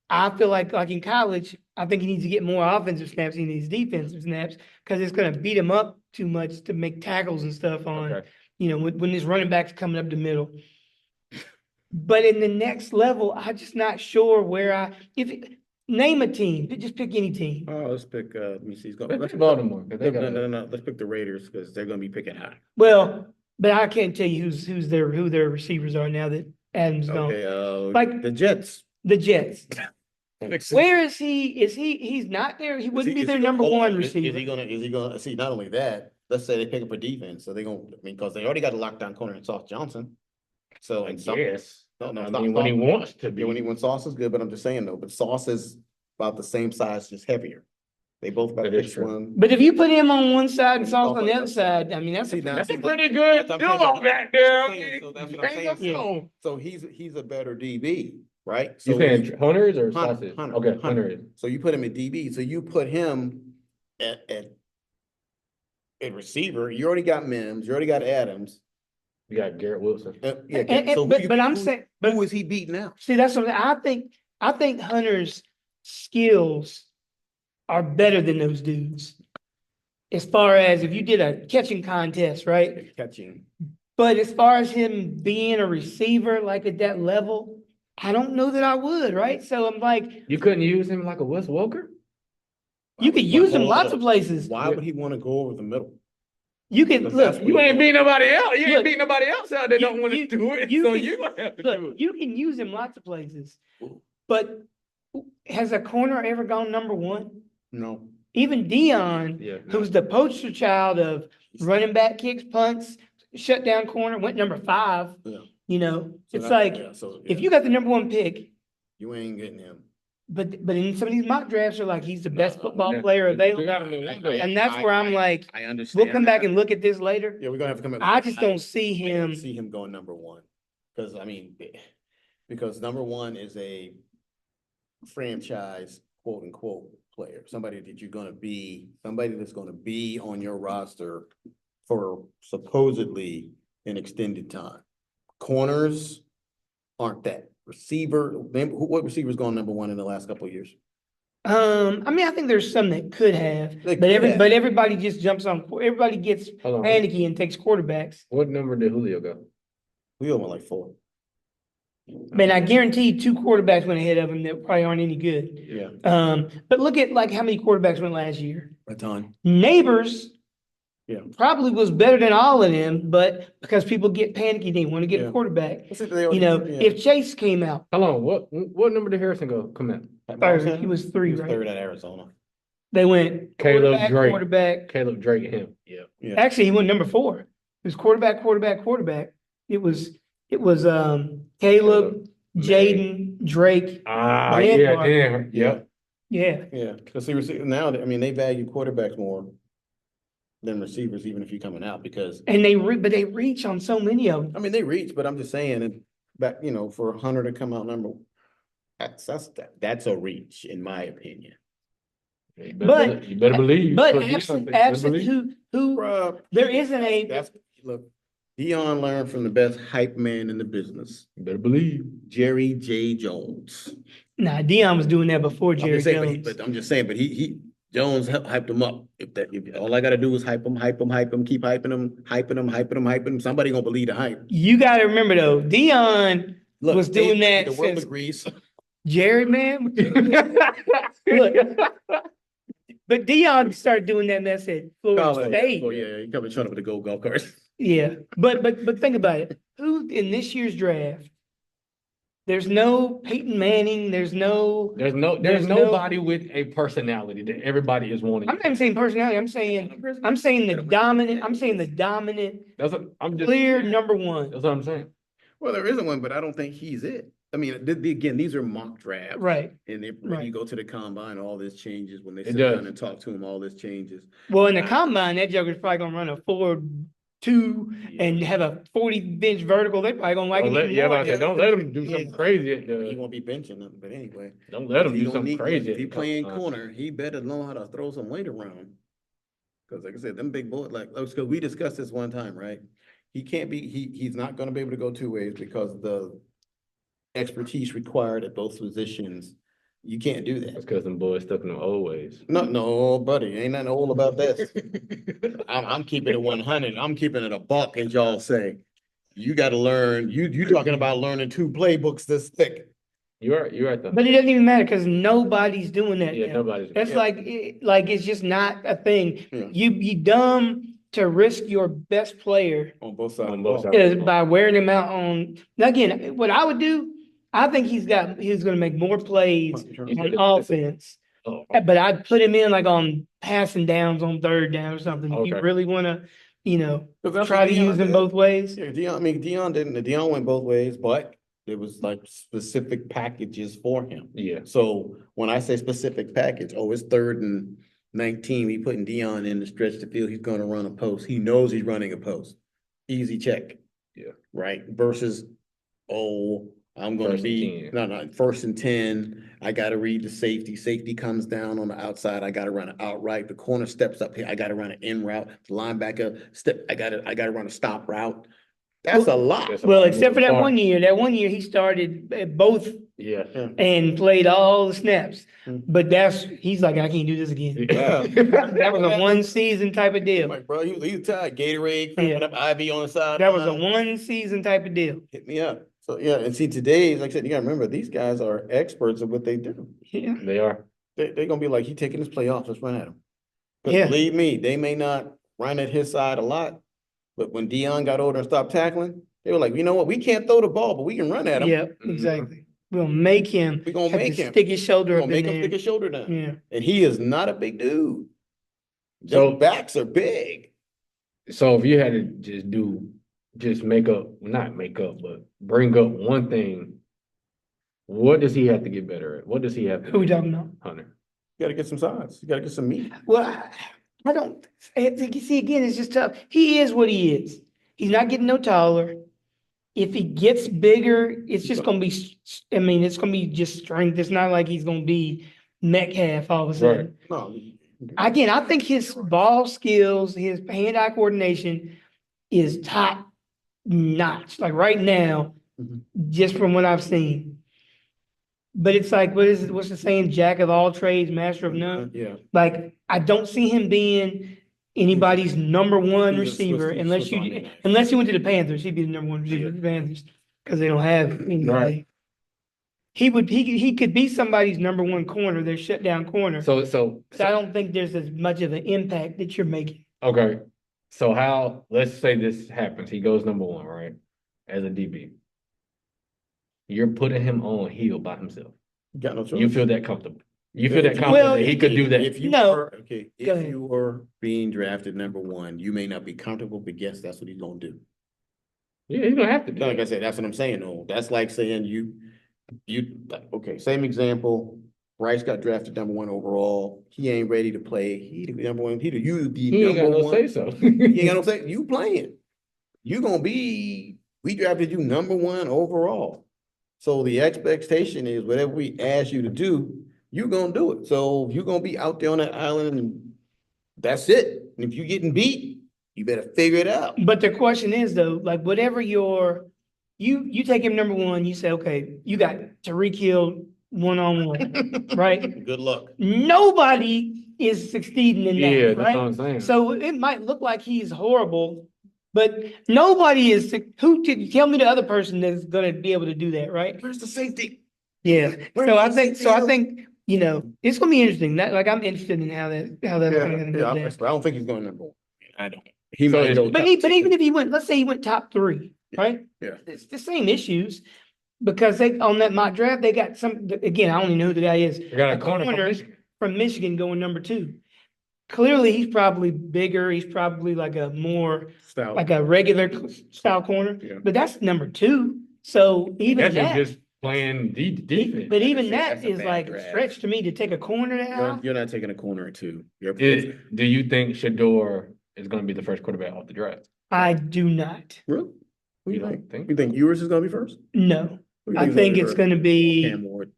I feel like in college, I think he needs to get more offensive snaps. He needs defensive snaps because it's going to beat him up too much to make tackles and stuff on, Okay. when this running back's coming up the middle. But in the next level, I'm just not sure where name a team. Just pick any team. Oh, let's pick. Let me see. Let's pick Baltimore. 'Cause they got No. Let's pick the Raiders because they're gonna be picking high. Well, but I can't tell you who their receivers are now that Adams gone. Okay. Like- the Jets. The Jets. a. Where is he? He's not there. He wouldn't be their number one receiver. Is he gonna see? Not only that, let's say they pick up a defense, so they're gonna. I mean, because they already got a lockdown corner in Sauce Johnson. So I and some, guess. no, I Sauce- mean, when he wants to be. when Sauce is good, but I'm just saying though. But Sauce is about the same size, just heavier. They both about That is 6'1". But if you put him on one side and Sauce on the other side, I mean See, now- That's a pretty good That's what I'm duo saying. back there. So that's what I'm saying. Yeah. So he's a better DB, right? You So saying Hunters or Hunter, Sauces? Hunter, Okay, Hunter. Hunter is. So you put him at DB, so you put him at receiver. You already got Mims, you already got Adams. You got Garrett Wilson. Yeah, but I'm saying, who is he beating now? see, that's what I think Hunter's skills are better than those dudes. As far as if you did a catching contest, right? Catching. But as far as him being a receiver, like at that level, I don't know that I would, right? So I'm like, You couldn't use him like a Wes Welker? you could use him lots of places. Why would he want to go over the middle? You can But look. that's You ain't beat nobody else. You ain't Look, beat nobody else out that you- don't want to you- do it. you So can- you gonna have to do Look, it. you can use him lots of places, but has a corner ever gone number one? No. Even Dion, Yeah. who's the poster child of running back kicks, punts, shutdown corner, went number 5. Yeah. So it's that- like, yeah, so, if yeah, you got the number 1 pick, you ain't getting him. but in some of these mock drafts are like, he's the best football Yeah. player You available. gotta do that. And that's where I'm like, I understand. we'll come back and look at this later. Yeah, we're gonna have to come back. I just don't see him. See him going number 1. Because I mean, because number 1 is a franchise, quote unquote, player, somebody that you're gonna be, somebody that's gonna be on your roster for supposedly an extended time. Corners aren't that. Receiver, what receiver's gone number 1 in the last couple of years? I mean, I think there's some that could have, They but could have. everybody just jumps on, everybody gets Hold on. panicky and takes quarterbacks. What number did Julio go? We went like 4. Man, I guarantee 2 quarterbacks went ahead of him that probably aren't any good. Yeah. But look at like how many quarterbacks went last year. A ton. Neighbors Yeah. probably was better than all of them, but because people get panicky, they want to get Yeah. a quarterback. Let's see if they You already- know, yeah. if Chase came out Hold on, what number did Harrison go come out? third, he was 3, He was right? third at Arizona. They went Caleb Drake. quarterback. Caleb Drake, him. Yeah. Yeah. Actually, he went number 4. It was quarterback. It was Caleb, Jaden, Drake. Ah, Lamar. yeah, damn. Yep. Yeah. Yeah. Because now, I mean, they value quarterbacks more than receivers, even if you're coming out, because And but they reach on so many of them. I mean, they reach, but I'm just saying, and back, for Hunter to come out number, that's a reach, in my opinion. You But- better believe. But Put absent believe. who Bruh, there isn't a look, Dion learned from the best hype man in the business, You better believe. Jerry J. Jones. nah. Dion was doing that before I'm Jerry just saying, Jones. but I'm just saying, but he Jones hyped him up. If all I gotta do is hype him, keep hyping him. Somebody gonna believe the hype. You got to remember though, Dion Look, was doing that the world since agrees. Jerry, man. Look, but Dion started doing that mess at Florida State. Oh yeah, he coming showing up with the golf carts. Yeah, but think about it. Who in this year's draft? There's no Peyton Manning. There's There's nobody with a personality that everybody is wanting. I'm not even saying personality. I'm saying the dominant. I'm saying the dominant, That's what I'm just clear number one. That's what I'm saying. Well, there isn't one, but I don't think he's it. I mean, again, these are mock drafts. Right. And when Right. you go to the combine, all this changes. When they It sit does. down and talk to him, all this changes. Well, in the combine, that joker's probably gonna run a 4.2 and have a 40-inch vertical. They're probably gonna like it even more. Don't let him do something crazy. He won't be benching them, but anyway. Don't let him He do gonna something need- crazy. If he playing corner, he better know how to throw some weight around. Because like I said, them big boys, because we discussed this one time, right? He can't be, he's not gonna be able to go 2 ways because the expertise required at both positions, you can't do That's that. because them boys stuck in the old ways. No, buddy, ain't nothing old about this. I'm keeping it 100. I'm keeping it a buck, as y'all say. You gotta learn, you talking about learning 2 playbooks this thick. You're right though. But it doesn't even matter because nobody's doing that. Yeah, now. nobody's. That's Yeah. like it's just not a thing. Yeah. You dumb to risk your best player On both sides. On of the both ball. sides. by wearing him out on. Now again, what I would do, I think he's going to make more plays on offense, Oh, but I'd put him in like on passing downs on 3rd down or something. If you Okay. really want to, 'Cause that's try what to Deion use him did. both ways. Yeah, Dion went both ways, but there was like specific packages for him. yeah. So when I say specific package, it's 3rd and 19, we putting Dion in the stretch the field, he's gonna run a post. He knows he's running a post. Easy check. Yeah. Right? Versus, I'm gonna 1st and be, 10. no, 1st and 10. I gotta read the safety. Safety comes down on the outside. I gotta run it outright. The corner steps up here. I gotta run an in route. The linebacker I gotta run a stop route. That's a lot. That's a Well, lot except for moving that parts. one year. That one year he started at both Yeah. and played all the snaps. Mm. But he's like, I can't do this again. Yeah. That was a 1 season type of deal. Like, bro, he was tired. Gatorade, cramping Yeah. up IV on the side. That was a 1 season type of deal. Hit me up. So yeah, and see today, like I said, you gotta remember these guys are experts at what they do. Yeah. They are. They're gonna be like, he taking his play off, let's run at him. 'Cause Yeah. believe me, they may not run at his side a lot, but when Dion got older and stopped tackling, they were like, you know what, we can't throw the ball, but we can run at him. Yeah, exactly. We'll make him We gonna have make to him. stick his shoulder We're up gonna in make him there. stick his shoulder down. Yeah. And he is not a big dude. So- Their backs are big. So if you had to just not make up, but bring up one thing, what does he have to get better at? What does he have to Who we do, talking about? Hunter? You gotta get some size. You gotta get some meat. Well, I don't I think you see again, it's just tough. He is what he is. He's not getting no taller. If he gets bigger, it's just gonna be it's gonna be just strength. It's not like he's gonna be Metcalf all of a sudden. No. Again, I think his ball skills, his hand-eye coordination is top notch. Like right now, Mhm. just from what I've seen. but it's like, what's the saying? Jack of all trades, master of none. Yeah. Like, I don't see him being anybody's number one He's a Swiss- receiver he's unless Swiss Army you, knife. unless you went to the Panthers, he'd be the number one receiver for the Panthers. Cause they don't have anybody. Right. He could be somebody's number one corner, their shutdown corner. So But I don't think there's as much of an impact that you're making. okay. So how, let's say this happens, he goes number one, right? As a DB. You're putting him on heel by himself. Got no choice. You feel that comfortable? You feel If that you- confident Well, that he could do that? If you No. were, okay, Go if ahead. you were being drafted number one, you may not be comfortable, but guess that's what he's gonna do. Yeah, he's gonna have to do Like I it. said, that's what I'm saying, though. That's like saying okay, same example. Bryce got drafted number one overall. He ain't ready to play. He the number one. You the He ain't got number no one. say so. He ain't got no say. You playing. You gonna be. We drafted you number one overall. So the expectation is whatever we ask you to do, you're gonna do it. So you're gonna be out there on that island, and that's it. And if you're getting beat, you better figure it out. But the question is though, like whatever you take him number one, you say, okay, you got Tariq Hill one-on-one, right? Good luck. Nobody is succeeding in Yeah, that, that's what right? I'm saying. So it might look like he's horrible, but nobody is, who could tell me the other person that's gonna be able to do that, right? Where's the safety? Yeah, Where's so I the think, safety? it's gonna be interesting. That, like, I'm interested in how that's gonna go down. I don't think he's going number one. I don't. He So might it's- go But top even 10. if he went, let's say he went top three, right? Yeah. It's the same issues. Because they, on that mock draft, they got again, I don't even know who the guy is. They got a corner from Michigan. From Michigan going number two. Clearly, he's probably bigger. He's probably like a more, Style. like a regular style corner, Yeah. but that's number two. So even That's him that, just playing defense. but even say, that that's a is bad like a draft. stretch to me to take a corner that high. You're not taking a corner or two. Do you think Shador is gonna be the first quarterback off the draft? I do not. Really? Who You you don't think? think? You think yours is gonna be first? No, Who you I is think be it's first? gonna be, Cam Ward.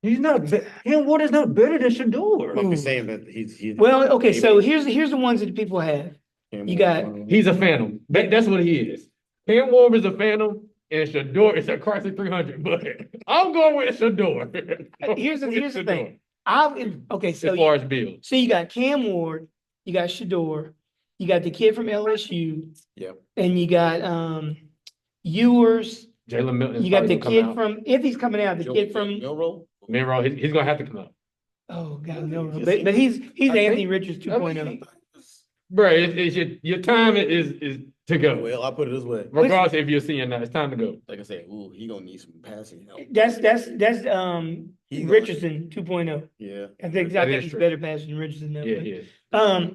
He's not, Cam Ward is not better than Shador. I'm just saying that he's. well, okay, so here's the ones that people have. Cam you Ward's got- one of them. He's a phantom. That's what he is. Cam Ward is a phantom and Shador is a classic 300, but I'm going with Shador. Here's the Shador. thing. Okay, so As far as Bill. So you got Cam Ward, you got Shador, you got the kid from LSU, Yep. and you got Ewers. Jalen Milton. You got the kid from, if he's coming out, the kid from, Milroe? Monroe, he's gonna have to come out. oh God, no, Just- but he's I Anthony think- Richards I 2.0. mean, Bro, it's your time is to go. Well, I'll put it this way. Regardless if you're a senior or not, it's time to go. Like I said, ooh, he gonna need some passing help. That's He gonna- Richardson 2.0. Yeah. I think That is he's true. better passing than Richardson. Though, Yeah, but- yeah.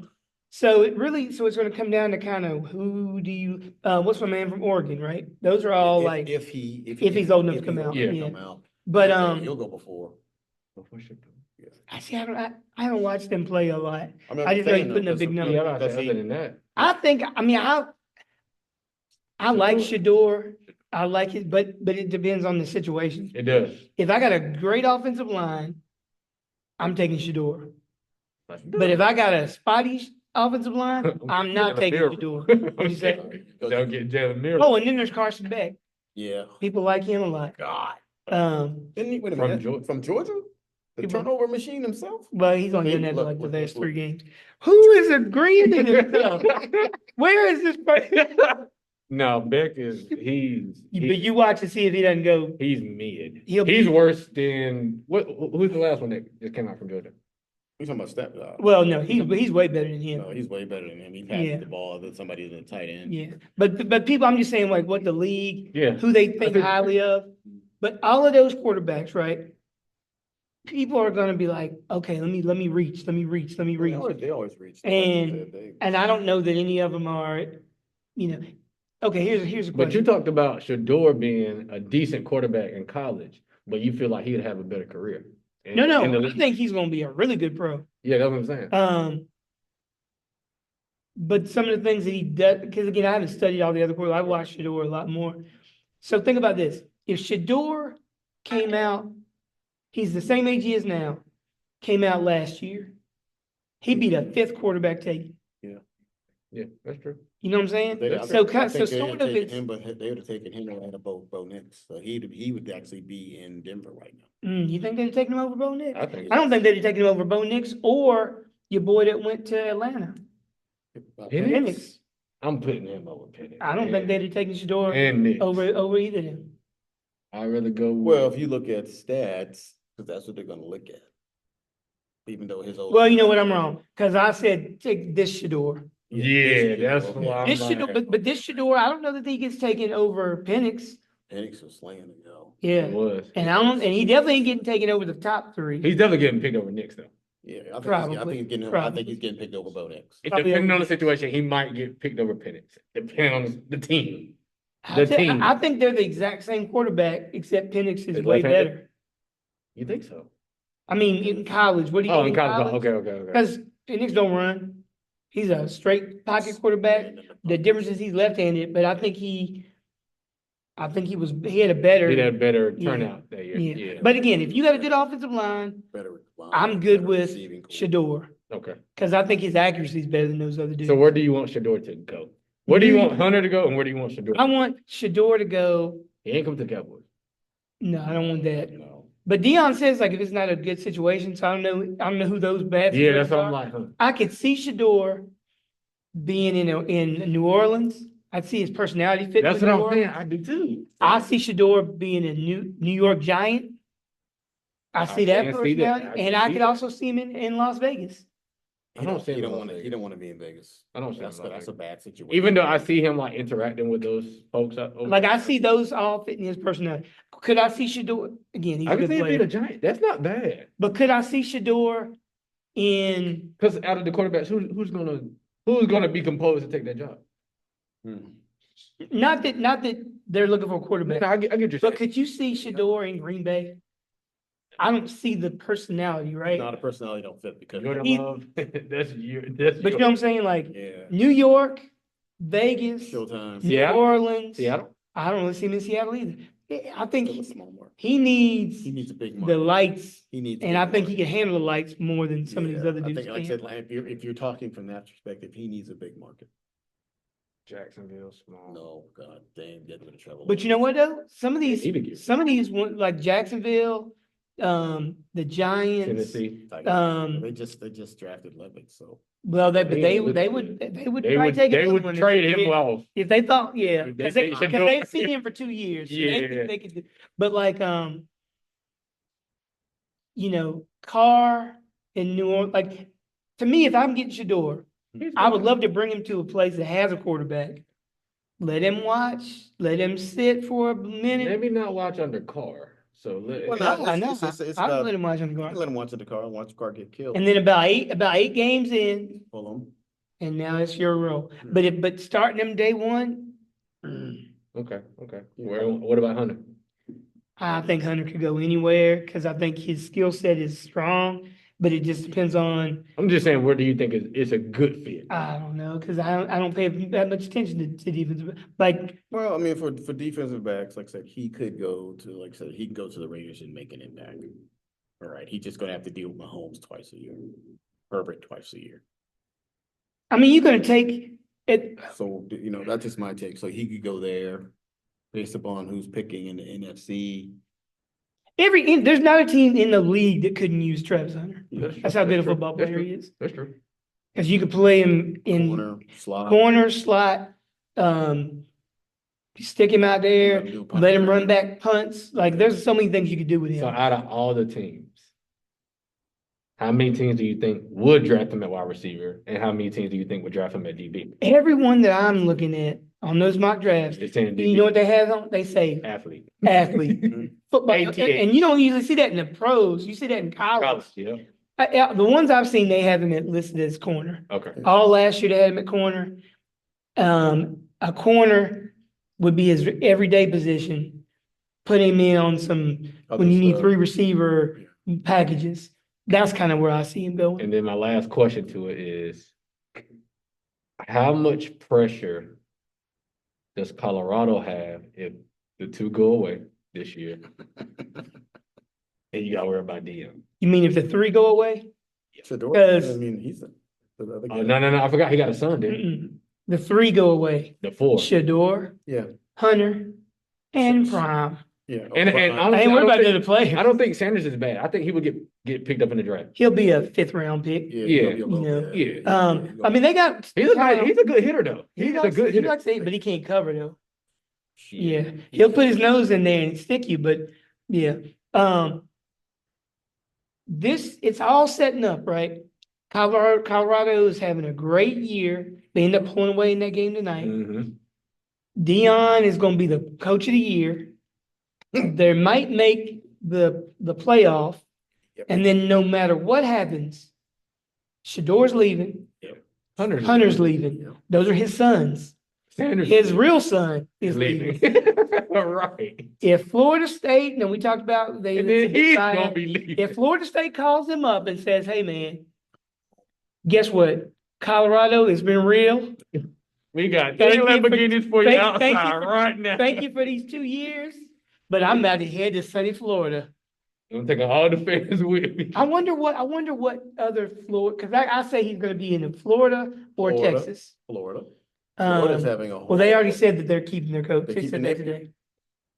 So it's gonna come down to kind of who do you, what's my man from Oregon, right? Those are all like, If he's old enough to come out, yeah. Come out. but, He'll go before. Yeah. I see, I haven't watched them play a lot. I'm I just know he's saying, putting though, up big that's- numbers. Yeah, I'm about to Because say, he- other than that. I like Shador. I like it, but it depends on the situation. It does. If I got a great offensive line, I'm taking Shador. But if I got a spotty offensive line, I'm not taking Shador. What'd you say? They'll get Jalen Milton. Oh, and then there's Carson Beck. Yeah. People like him a lot. God. Wait Wait a From minute. Georgia. From Georgia? The People- turnover machine himself? But he's only Hey, done that for look, like the look, last look. 3 games. Who is agreeing to this stuff? Where is this person? No, Beck he's But you watch and see if he doesn't go. he's mid. He'll He's be- worse than who's the last one that just came out from Georgia? We talking about step. Well, no, he's way better than him. No, he's way better than him. He passes Yeah. the ball than somebody in the tight end. Yeah, but people, I'm just saying like what the league, Yeah. who they think think- highly of. But all of those quarterbacks, right? People are gonna be like, okay, let me reach. They always reach. And I don't know that any of them are, okay, here's a But you question. talked about Shador being a decent quarterback in college, but you feel like he'd have a better career. in the No, I league. think he's gonna be a really good pro. Yeah, that's what I'm saying. But some of the things that he does, because again, I haven't studied all the other quarterbacks. I watched Shador a lot more. So think about this. If Shador came out, he's the same age he is now, came out last year, he'd be the 5th quarterback taken. Yeah. Yeah, that's true. You know what I'm saying? They, I That's So, think, I so think they sort would of have taken it's, him, but they would have taken him ahead of Bo Nix. So he would actually be in Denver right now. you think they'd taken him over Bo Nix? I think I don't think they'd have taken him over Bo Nix or your boy that went to Atlanta. Penix? I'm putting him over Penix. I don't think they'd have taken Shador And Nix. over either of them. I'd rather go with. Well, if you look at stats, because that's what they're gonna look at. Even though his old. Well, you know what, I'm wrong, because I said take this Shador. Yeah, that's why I'm This Shador, like, but this Shador, I don't know that he gets taken over Penix. Penix was slaying it, yo. Yeah, it was. and and he definitely ain't getting taken over the top three. He's definitely getting picked over Nix though. Yeah, I think Probably, he's getting. I probably. think he's getting picked over Bo Nix. It Probably depending over on the Nix. situation, he might get picked over Penix, depending on the team. I think they're the exact same quarterback, except Penix is Is way left-handed? better. You think so? I mean, in college, what do you Oh, get in college. Okay. Because Penix don't run. He's a straight pocket quarterback. The difference is he's left-handed, but I think he had a better. He had a better Yeah. turnout that year. Yeah. Yeah. But again, if you got a good offensive line, Better line, I'm good better with receiving core. Shador Okay. because I think his accuracy is better than those other dudes. So where do you want Shador to go? Where do you want Hunter to go, and where do you want Shador? I want Shador to go. He ain't come to the Cowboys. No, I don't want that. No. But Dion says like if it's not a good situation, so I don't know who those bad Yeah, situations that's what are. I'm like. Huh? I could see Shador being in New Orleans. I'd see his personality fit. That's with what New I'm saying. Orleans. I do too. I see Shador being a New York Giant. I see that can see that. personality, I and can I see could that. also see him in Las Vegas. I don't see him He in don't Las want to. He Vegas. don't want to be in Vegas. I don't see him That's in Las that's a Vegas. bad situation. Even though I see him like interacting with those folks. Like I see those all fitting his personality. Could I see Shador again? He's I a can good see him being a player. Giant. That's not bad. But could I see Shador in? Because out of the quarterbacks, who's gonna be composed to take that job? Not that they're looking for a quarterback. I get your But saying. could you see Shador in Green Bay? I don't see the personality, right? Not a personality don't fit because Jordan He- Love. That's you. But you know what I'm saying? Like yeah, New York, Vegas, Showtime. New Seattle? Orleans. Seattle. I don't really see him in Seattle either. I think Still a small market. he needs He needs a big the market. lights, He needs. and big I think he market. can handle the lights more than some of these Yeah, other I dudes think, like I can. said, like, if you're talking from that perspective, he needs a big market. Jacksonville, small. No, God, dang, get rid of Trevor. But you know what though? Some of need to get- these like Jacksonville, the Giants. Tennessee. They just drafted Levitt, so. Well, they They would They probably take they another would one trade him if, off. if they thought, yeah, They- because they should do they've it. seen him for 2 years. So they Yeah. think they could do, but like Carr in New Orleans, like to me, if I'm getting Shador, I would love to bring him to a place that has a quarterback. Let him watch, let him sit for a minute. Maybe not watch under Carr. So Well, No, I know. it's I would about- let him watch on the You guard. can let him watch the car and watch the car get killed. And then about eight games in, Pull him. and now it's your role. But starting them day one, Okay. What about Hunter? I think Hunter could go anywhere because I think his skill set is strong, but it just depends on, I'm just saying, where do you think it's a good fit? I don't know, because I don't pay that much attention to defense. Like, Well, I mean, for defensive backs, like I said, he could go to, like I said, he can go to the Raiders and make an impact. All right, he's just gonna have to deal with Mahomes twice a year, Herbert twice a year. I mean, you're going to take it. So, that's just my take. So he could go there based upon who's picking in the NFC. There's not a team in the league that couldn't use Travis Hunter. That's how good a true. football That's player true. he is. That's true. Because you could play him in Corner, slot. slot, stick him out there, Let him do punt let him return. run back punts. Like there's so many things you could do with So him. out of all the teams, how many teams do you think would draft him at wide receiver, and how many teams do you think would draft him at DB? Everyone that I'm looking at on those mock drafts, It's saying you know what they have on? They say athlete. athlete, football, ATA. and you don't usually see that in the pros. You see that in college. College, yeah. The ones I've seen, they have him listed as corner. Okay. All last year they had him at corner. A corner would be his everyday position. Put him in on some when you need 3 receiver packages. That's kind of where I see him going. And then my last question to it is, how much pressure does Colorado have if the 2 go away this year? And you got to worry about DM. You mean if the 3 go away? Shador, 'Cause- I mean, he's The other Oh, guy. no, I forgot he got a son, didn't he? Mm-mm. The three go away. The four. Shador, Yeah, Hunter, and Sh- Prime. yeah. And I honestly, ain't I worried don't about the think other players. I don't think Sanders is bad. I think he would get picked up in the draft. He'll be a 5th-round pick. Yeah, Yeah, he'll be a little you know, bit. yeah. I mean, they got He's a good hitter though. he He's a likes good he hitter. likes to, but he can't cover though. Yeah, Shit. he'll put his nose in there and stick you, but yeah. It's all setting up, right? Colorado is having a great year. They end up pulling away in that game tonight. Mhm. Dion is going to be the coach of the year. They might make the playoff, Yep. and then no matter what happens, Shador's leaving, Hunter's leaving. Yeah. Those are his sons. Sanders His real son is leaving. leaving. Right. If Florida State, and we talked about they, And then he's gonna be leaving. if Florida State calls him up and says, "Hey, man, guess what? Colorado has been real. We got Thank three you for- Lamborghinis for you thank outside you for- right now. Thank you for these 2 years, but I'm about to head to sunny Florida." I'm taking all the fans with me. I wonder what other Florida, because I say he's going to be in Florida or Florida. Texas. Florida. Florida's Um, having a well, they already said that they're keeping their coach. They're They keeping said that their- today.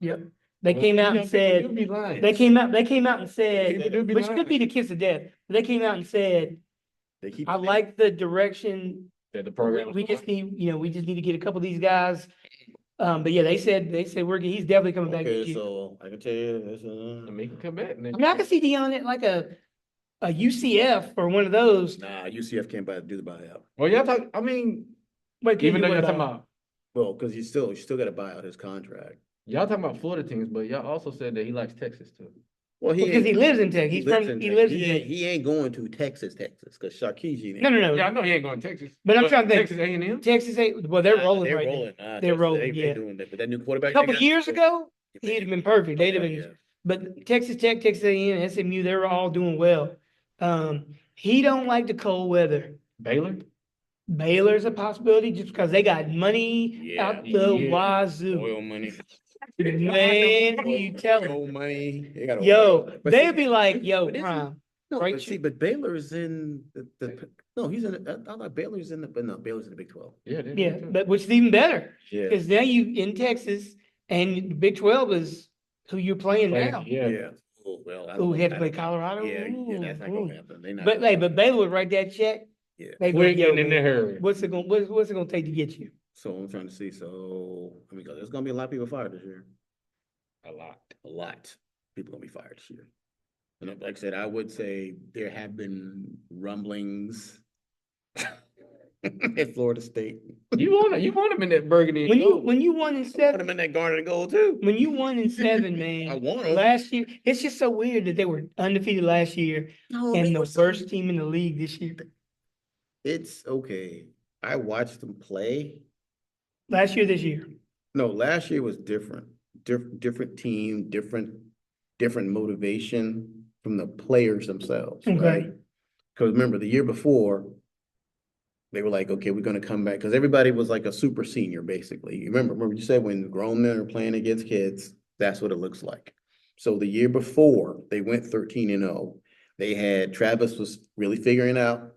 Yep. They came out and You said, be lying. they came out and said, People do be which lying. could be the kiss of death. But they came out and said, They keep. I like the direction. That the program. We just need to get a couple of these guys. But yeah, they said he's definitely coming back this Okay, year. so I can tell you this. To make him come back. I mean, I can see Dion at like a UCF or one of those. Nah, UCF can't do the buyout. Well, y'all talk. I mean, Wait, even though what y'all talking about- about Well, because you still got to buy out his contract. y'all talking about Florida teams, but y'all also said that he likes Texas too. Well, because he lives in Texas. He lives in Texas. He ain't going to Texas, because Sarkisian. No. Yeah, I know he ain't going to Texas. But I'm trying to think. Texas A&M. Texas ain't. Well, they're rolling They're right now. rolling. They're rolling, They're yeah. doing that. But that new quarterback. A couple they got- years ago, he'd have been perfect. They'd have been. Yeah. But Texas Tech, Texas A&M, SMU, they were all doing well. He don't like the cold weather. Baylor. Baylor's a possibility just because they got money Yeah. out the Yeah. wazoo. Oil money. Man, you tell him. Oil money. They got oil. Yo, But they'd see- be like, yo, but isn't- Prime. No, right? but see, but Baylor is in no, he's in. I thought Baylor's in but no, Baylor's in the Big 12. Yeah, Yeah, but which is even better Yeah. because now you in Texas and the Big 12 is who you're playing now. Yeah. Oh, well, I Who don't had know. to play Colorado? Yeah, that's not Ooh, gonna ooh. happen. They not But gonna but Baylor would write that check. Yeah. They go, Quick yo, and in a man, hurry. what's it gonna take to get you? So I'm trying to see. So I mean, 'cause there's gonna be a lot of people fired this year. A lot. A lot. People gonna be fired this year. And like I said, I would say there have been rumblings at Florida State. You want him in that burgundy. and When gold. you won in Put seven, them in that garnet and gold too. when you won in seven, man. I want 'em. Last year, it's just so weird that they were undefeated last year No, and they the were so- worst team in the league this year. It's okay. I watched them play. Last year, this year. No, last year was different. Different team, different motivation from the players themselves, Okay. right? Because remember, the year before, they were like, okay, we're gonna come back, because everybody was like a super senior, basically. You remember you said when grown men are playing against kids, that's what it looks like. So the year before, they went 13-0. They had Travis was really figuring out,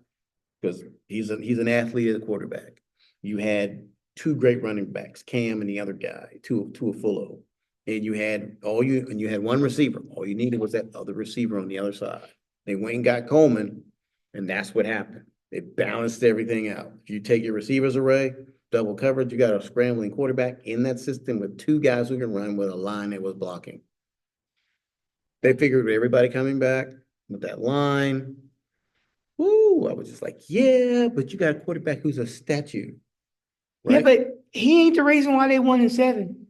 because he's an athlete at quarterback. You had two great running backs, Cam and the other guy, two Fullo. And you had one receiver. All you needed was that other receiver on the other side. They went and got Coleman, and that's what happened. They balanced everything out. If you take your receivers away, double coverage, you got a scrambling quarterback in that system with two guys who can run with a line that was blocking. They figured with everybody coming back with that line. Woo, I was just like, yeah, but you got a quarterback who's a statue. Yeah, Right? but he ain't the reason why they won in seven.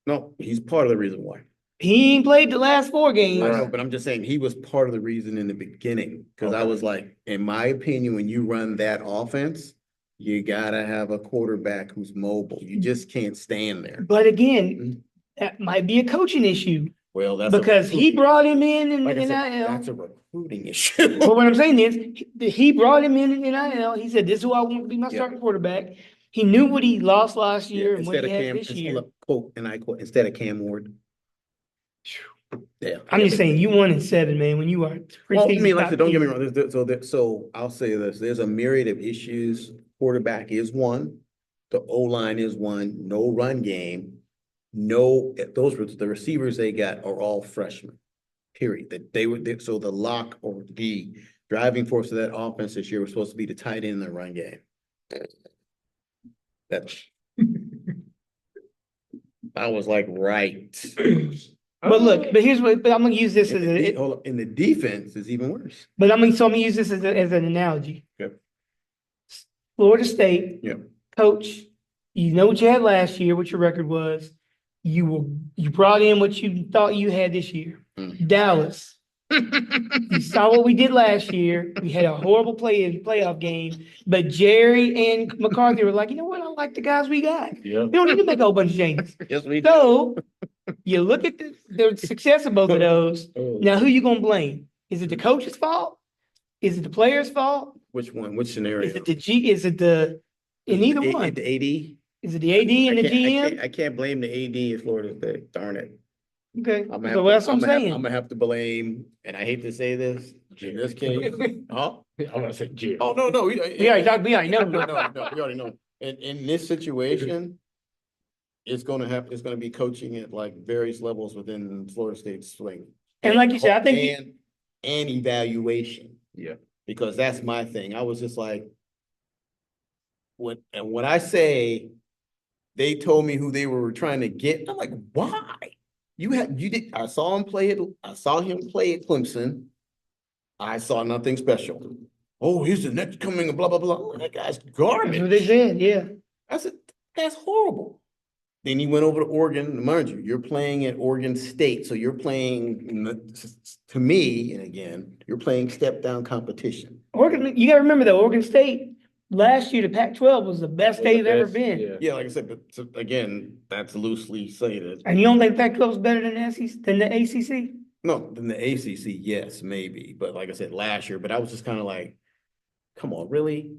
No, he's part of the reason why. He ain't played the last 4 games. I know, but I'm just saying he was part of the reason in the beginning. Cause I Okay. was like, in my opinion, when you run that offense, you gotta have a quarterback who's mobile. You just can't stand there. But again, that might be a coaching issue Well, that's. a because he recruiting- brought him in like I said, NIL. that's a recruiting issue. But what I'm saying is, he brought him in NIL. He said, "This is who I want to be my Yeah. starting quarterback." He knew what he lost last Yeah, year and what instead he of had Cam, this year. quote, and I quote, instead of Cam Ward. Yeah. I'm just saying, you 1-7, man, when you are Well, I preseason mean, like I top said, don't get me 10. wrong. So I'll say this: there's a myriad of issues. Quarterback is one. The O-line is one. No run game. No, those were the receivers they got are all freshmen. Period. That so the lock or the driving force of that offense this year was supposed to be the tight end in the run game. That's I was like, right. But look, but I'm gonna use this as a, Hold up, and the defense is even worse. but I'm gonna use this as an analogy. Okay. Florida State. Yeah. Coach, you know what you had last year, what your record was. You brought in what you thought you had this year. Dallas. You saw what we did last year. We had a horrible playoff game, but Jerry and McCarthy were like, you know what? I like the guys we got. Yeah. We don't need to make a whole bunch of changes. Yes, we do. So you look at the success of both of those. Oh. Now, who you gonna blame? Is it the coach's fault? Is it the player's fault? Which one? Which scenario? Is it the G? Is it the in either one? The AD? Is it the AD and the GM? I can't blame the AD at Florida State. Darn it. Okay, I'm gonna so that's what I'm saying. I'm gonna have to blame, and I hate to say this, in this case, huh? I'm gonna say Jerry. Oh, no. We already know. No, we already know. In this situation, it's gonna be coaching at like various levels within Florida State's swing. And like you said, I think And evaluation. Yeah. Because that's my thing. I was just like, when I say they told me who they were trying to get, I'm like, why? I saw him play at Clemson. I saw nothing special. Oh, here's the next coming, blah, blah, blah. Oh, that guy's garbage. that's what they said, yeah. I said, that's horrible. Then he went over to Oregon. Mind you, you're playing at Oregon State. So you're playing, to me, and again, you're playing step down competition. Oregon, you gotta remember though, Oregon State, last year, the Pac-12 was the best they've ever been. Yeah. Yeah, like I said, but again, that's loosely stated. And you don't think Pac-12 is better than the SEC, than the ACC? No, in the ACC, yes, maybe. But like I said, last year, but I was just kind of like, come on, really?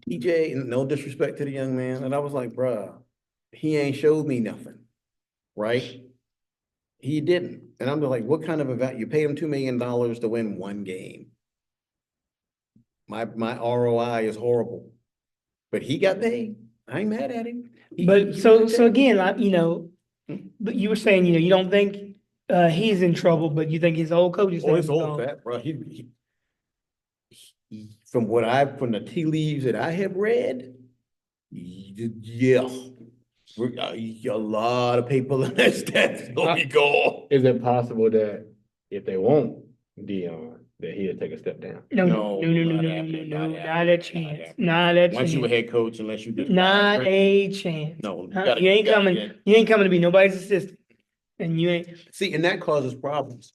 DJ, no disrespect to the young man. And I was like, bruh, he ain't showed me nothing, right? He didn't. And I'm like, what kind of event? You paid him $2 million to win one game. My ROI is horrible, but he got paid. I ain't mad at him. But so again, like, but you were saying, you don't think he's in trouble, but you think his old coach is. Oh, it's old fat, bro. From the tea leaves that I have read, yeah. A lot of people in that stats gonna be gone. Is it possible that if they want Dion, that he'll take a step down? No, No, not a chance. Not a chance. Once you a head coach, unless you get Not a chance. No, You ain't coming to be nobody's assistant. And you ain't. See, and that causes problems,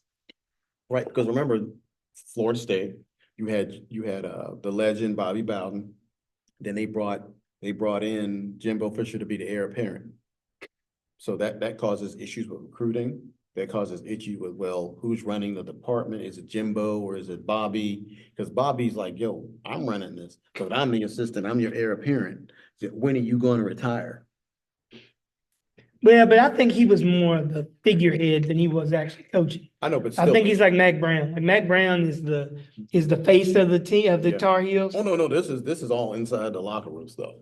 right? Because remember, Florida State, you had the legend Bobby Bowden. Then they brought in Jimbo Fisher to be the heir apparent. So that causes issues with recruiting. That causes issues with, well, who's running the department? Is it Jimbo or is it Bobby? Because Bobby's like, yo, I'm running this. But I'm the assistant. I'm your heir apparent. So when are you going to retire? Well, but I think he was more of the figurehead than he was actually coaching. I know, but still. I think he's like Mac Brown. Like Mac Brown is the face of the team of the Tar Heels. Oh no, this is all inside the locker room stuff.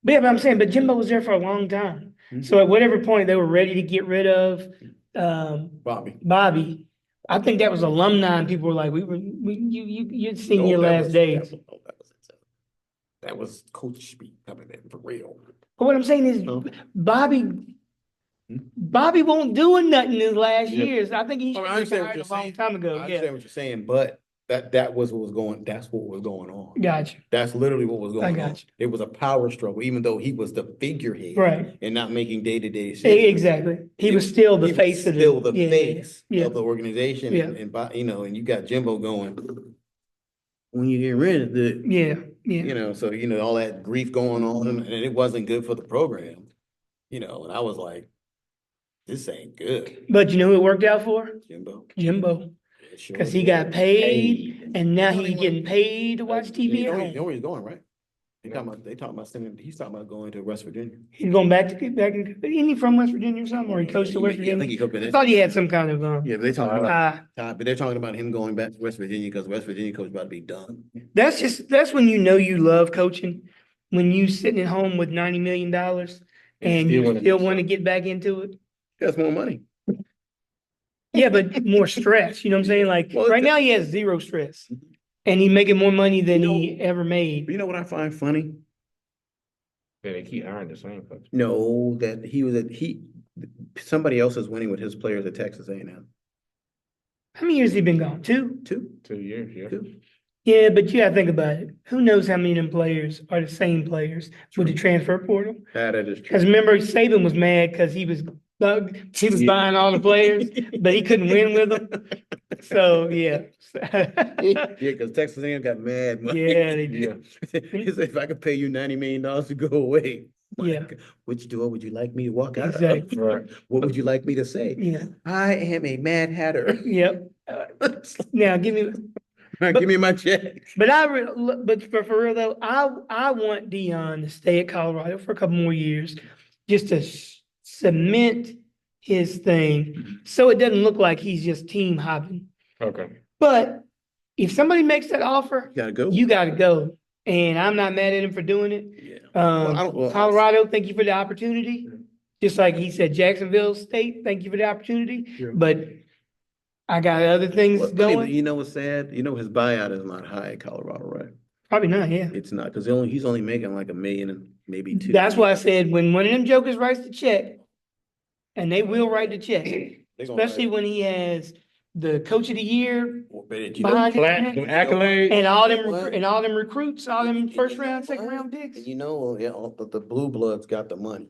But yeah, but I'm saying, but Jimbo was there for a long time. Mm-hmm. So at whatever point they were ready to get rid of Bobby. I think that was alumni, and people were like, you'd seen your last days. That was coach speak coming in for real. But what I'm saying is, Bobby won't do nothing in his last years. I think he should have retired a long time ago. I understand what you're saying, but that was what was going. That's what was going on. Gotcha. That's literally what was going on. Gotcha. It was a power struggle, even though he was the figurehead, right, and not making day-to-day decisions. Exactly. He was still the face of the face of the organization, and and you got Jimbo going. When you get rid of the, so all that grief going on, and it wasn't good for the program, and I was like, this ain't good. But you know who it worked out for? Jimbo. Because he got paid, and now he's getting paid to watch TV. You know where he's going, right? They talking about sending, he's talking about going to West Virginia. He's going back in, isn't he from West Virginia or something, or he coached to West Yeah, I Virginia? think he could be. I thought he had some kind of, Yeah, but they talking about, uh, but they're talking about him going back to West Virginia because West Virginia coach about to be done. that's when you know you love coaching, when you sitting at home with $90 million and you still want to get back into it. That's more money. Yeah, but more stress, you know what I'm saying? Like, Well, right now he has zero stress. And he's making more money than You know- he ever But made. you know what I find funny? Yeah, they keep hiring the same coach. No, that somebody else is winning with his players at Texas A&M. How many years has he been gone? Two? 2 years, yeah. Two. Yeah, but you gotta think about it. Who knows how many of them players are the same players with the transfer portal? That is true. Because remember, Saban was mad because he was buying all the players, but he couldn't win with them. So, yeah. Yeah, because Texas A&M got mad. Yeah, they did. He said, if I could pay you $90 million to go away. Yeah. Which door would you like me to walk out of? Exactly. Right. What would you like me to say? Yeah, I am a Mad Hatter. yep. Now, give me my check. but for real though, I want Dion to stay at Colorado for a couple more years, just to cement his thing, so it doesn't look like he's just team hopping. Okay. But if somebody makes that offer, Gotta go. you got to go, and I'm not mad at him for doing it. Yeah. Well, Colorado, thank you for the opportunity. Just like he said, Jacksonville State, thank you for the opportunity. Yeah. But I got other things going. You know what's sad? You know his buyout is not high in Colorado, right? Probably not, yeah. It's not, because he's only making like $1 million and maybe $2 million. That's why I said when one of them jokers writes the check, and they will write the check, especially when he has the coach of the year behind his neck, Accolades. and all them recruits, all them first round, second round picks. You know, yeah, the blue bloods got the money.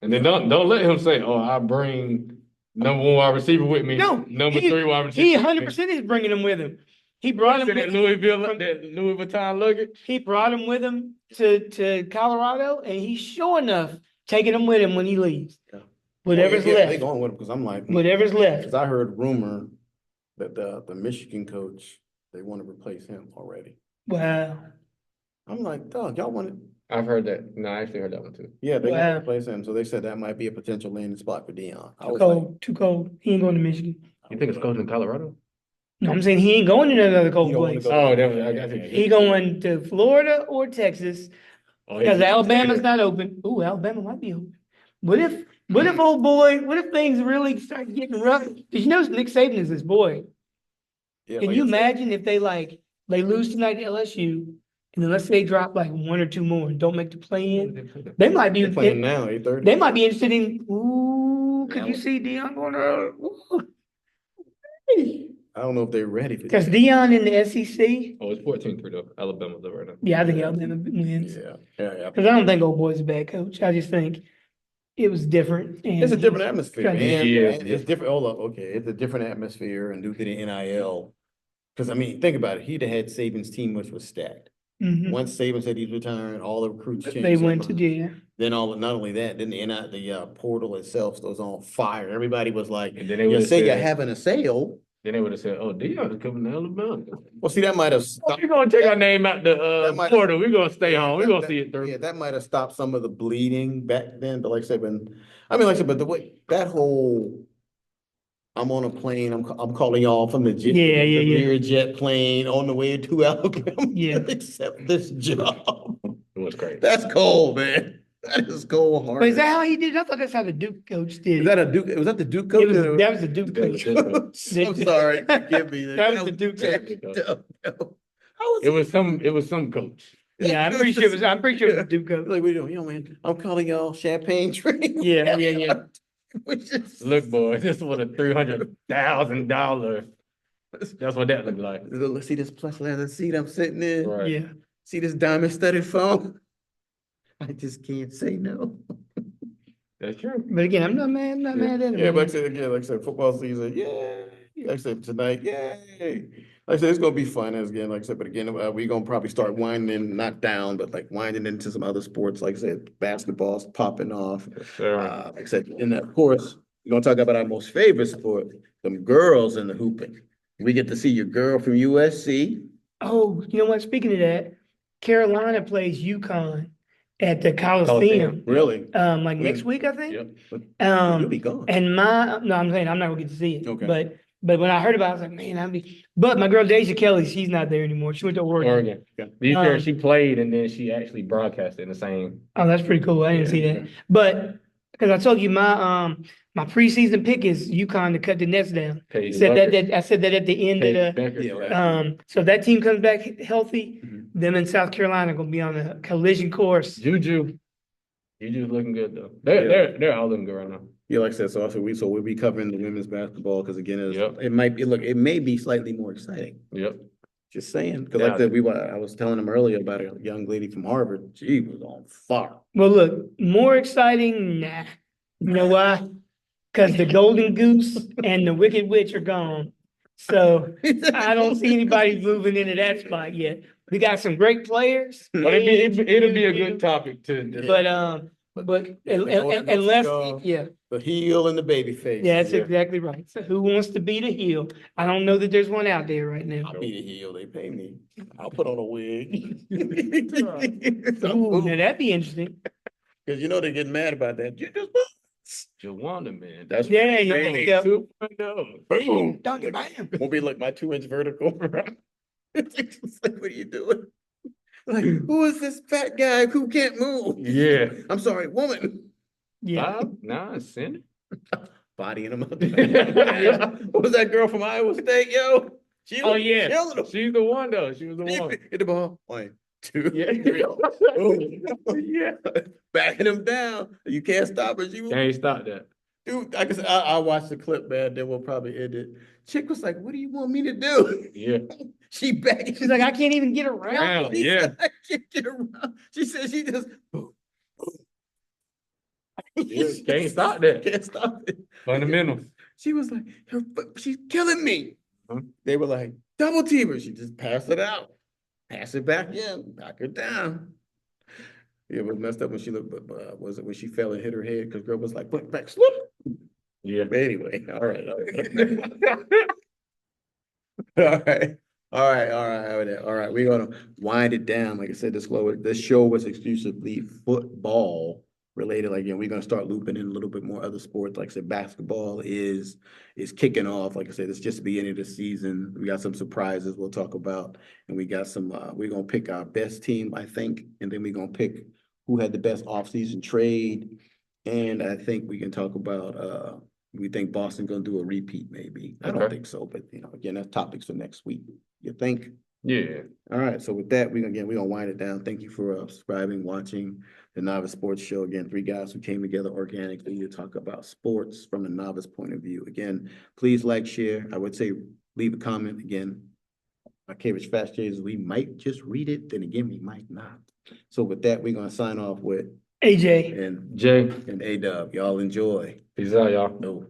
And then don't let him say, "Oh, I bring number 1 wide receiver with me." No, number 3 wide receiver. He 100% is bringing them with him. He brought him that Louis Vuitton luggage. He brought him with him to Colorado, and he's sure enough taking him with him when he leaves. Yeah. Whatever's They left. going with him because I'm like, Whatever's left. because I heard rumor that the Michigan coach, they want to replace him already. Wow. I'm like, dog, y'all want to? I've heard that. No, I actually heard that one too. Yeah, they want Wow. to replace him. So they said that might be a potential landing spot for Dion. I Too was cold. Too cold. He ain't going to Michigan. You think it's cold in Colorado? No, I'm saying he ain't going to another cold He don't wanna place. go- Oh, that was, I got you. He going to Florida or Texas Oh, because yeah. Alabama's not open. Ooh, Alabama might be open. What if old boy? What if things really start getting rough? Because you know Nick Saban is his boy. Yeah, Can like you I said, imagine if they lose tonight to LSU, and then let's say they drop like 1 or 2 more and don't make the play in? They might be they're playing now, 8:30. They might be interested in. Ooh, could you Yeah. see Dion going to? I don't know if they're ready for Because that. Dion in the SEC. Oh, it's 14-3 though. Alabama's up right now. Yeah, I think Alabama wins. Yeah. Because I don't think old boy's a bad coach. I just think it was different. And It's a different atmosphere, trying man. to- Yeah. And it's different. Hold up, okay. It's a different atmosphere and due to the NIL. Because I mean, think about it. He'd have had Saban's team, which was stacked. Mhm. Once Saban said he's retiring, all the recruits changed. They their went to mind. jail. Then not only that, then the portal itself was on fire. Everybody was like, And then they you would've say you're said- having a sale. Then they would have said, "Oh, Dion is coming to Alabama." Well, see, that might have Oh, stopped. we're gonna take our name out the That might- portal. We're gonna stay home. We're gonna That- see it through. Yeah, that might have stopped some of the bleeding back then, but like I said, but the way that whole, I'm on a plane, I'm calling y'all from the jet, Yeah, yeah, yeah. Lear jet plane on the way to Alabama. Yeah. Accept this job. It was crazy. That's cold, man. That is cold hard. But is that how he did it? I thought that's how the Duke coach did Is it. that a Duke? Was that the Duke coach? That was the Duke That was coach. the Duke coach. I'm sorry, forgive me. That was the Duke jacked coach. up. It was some coach. Yeah, I'm pretty sure it was the Duke coach. Like, what are you doing? Yo, man, I'm calling y'all champagne train. Yeah, yeah, yeah. Which is, Look, boy, this was a $300,000. That's what that looked like. let's see this plus leather seat I'm sitting in. Right. Yeah. See this diamond studded phone? I just can't say no. That's true. But again, I'm not mad at him. Yeah, but like I said, football season, yay. Like I said, tonight, yay. Like I said, it's gonna be fun as again, like I said, but again, we're gonna probably start winding, not down, but like winding into some other sports. Like I said, basketball's popping off. Yes, sir. Like I said, and of course, we're gonna talk about our most favorite sport, them girls in the hooping. We get to see your girl from USC. Oh, you know what? Speaking of that, Carolina plays UConn at the Coliseum, Really? like next Mm. week, I think. Yep. You'll be gone. And no, I'm saying I'm not gonna get to see it. Okay. But when I heard about it, I was like, man, but my girl Deja Kelly, she's not there anymore. She went to Oregon. Oregon. You said she played and then she actually broadcasted in the same. Oh, that's pretty cool. I didn't see that. But because I told you my preseason pick is UConn to cut the nets down. I said that at the end of the so if that team comes back healthy, them and South Carolina gonna be on a collision course. Juju's looking good though. They're all looking good right now. Yeah, like I said, so we'll be covering the women's basketball because again, Yep. it may be slightly more exciting. Yep. Just saying, because like I said, I was telling them earlier about a young lady from Harvard. She was on fire. Well, look, more exciting, nah. You know why? Because the Golden Goose and the Wicked Witch are gone. So I don't see anybody moving into that spot yet. We got some great players. But it'll be a good topic to. But unless The heel and the baby face. yeah, that's exactly right. So who wants to be the heel? I don't know that there's one out there right now. I'll be the heel. They pay me. I'll put on a wig. Ooh, now that'd be interesting. Because you know they're getting mad about that. You just Jawanda, man. That's Yeah. boom. Don't get bam. Won't be like my 2-inch vertical. It's like, what are you doing? Like, who is this fat guy who can't move? Yeah. I'm sorry, woman. Yeah. 5, 9, send Bodying him up. What was that girl from Iowa State, yo? She was killing him. She's the one though. She was the one. Hit the ball. 1, 2, Yeah. 3. Boom. Yeah. Backing him down. You can't stop her. She was, Can't stop that. dude, I guess I'll watch the clip, man. Then we'll probably end it. Chick was like, "What do you want me to do?" Yeah. She back. She's like, I can't even get around. She Yeah. said, I can't get around. She said she just boom, boom. Yeah, can't stop that. Can't stop it. Fundamentals. She was like, she's killing me. Mhm. They were like, double team her. She just passed it out. Pass it back in. Knock her down. Yeah, it was messed up when she looked, but was it when she fell and hit her head? Because girl was like, back, slip. Yeah. But anyway, all right. All right. We're gonna wind it down. Like I said, this show was exclusively football related. Like, again, we're gonna start looping in a little bit more other sports. Like I said, basketball is kicking off. Like I said, it's just the beginning of the season. We got some surprises we'll talk about, and we got some. We're gonna pick our best team, I think, and then we're gonna pick who had the best offseason trade. And I think we can talk about we think Boston gonna do a repeat, maybe. I don't think so, but again, that's topics for next week. You think? Yeah. All right. So with that, we're gonna wind it down. Thank you for subscribing, watching the Novice Sports Show. Again, 3 guys who came together organically to talk about sports from a novice point of view. Again, please like, share. I would say leave a comment. Again, my Cambridge Fast J's, we might just read it. Then again, we might not. So with that, we're gonna sign off with AJ and Jay. and A-Dub. Y'all enjoy. Peace out, y'all. No.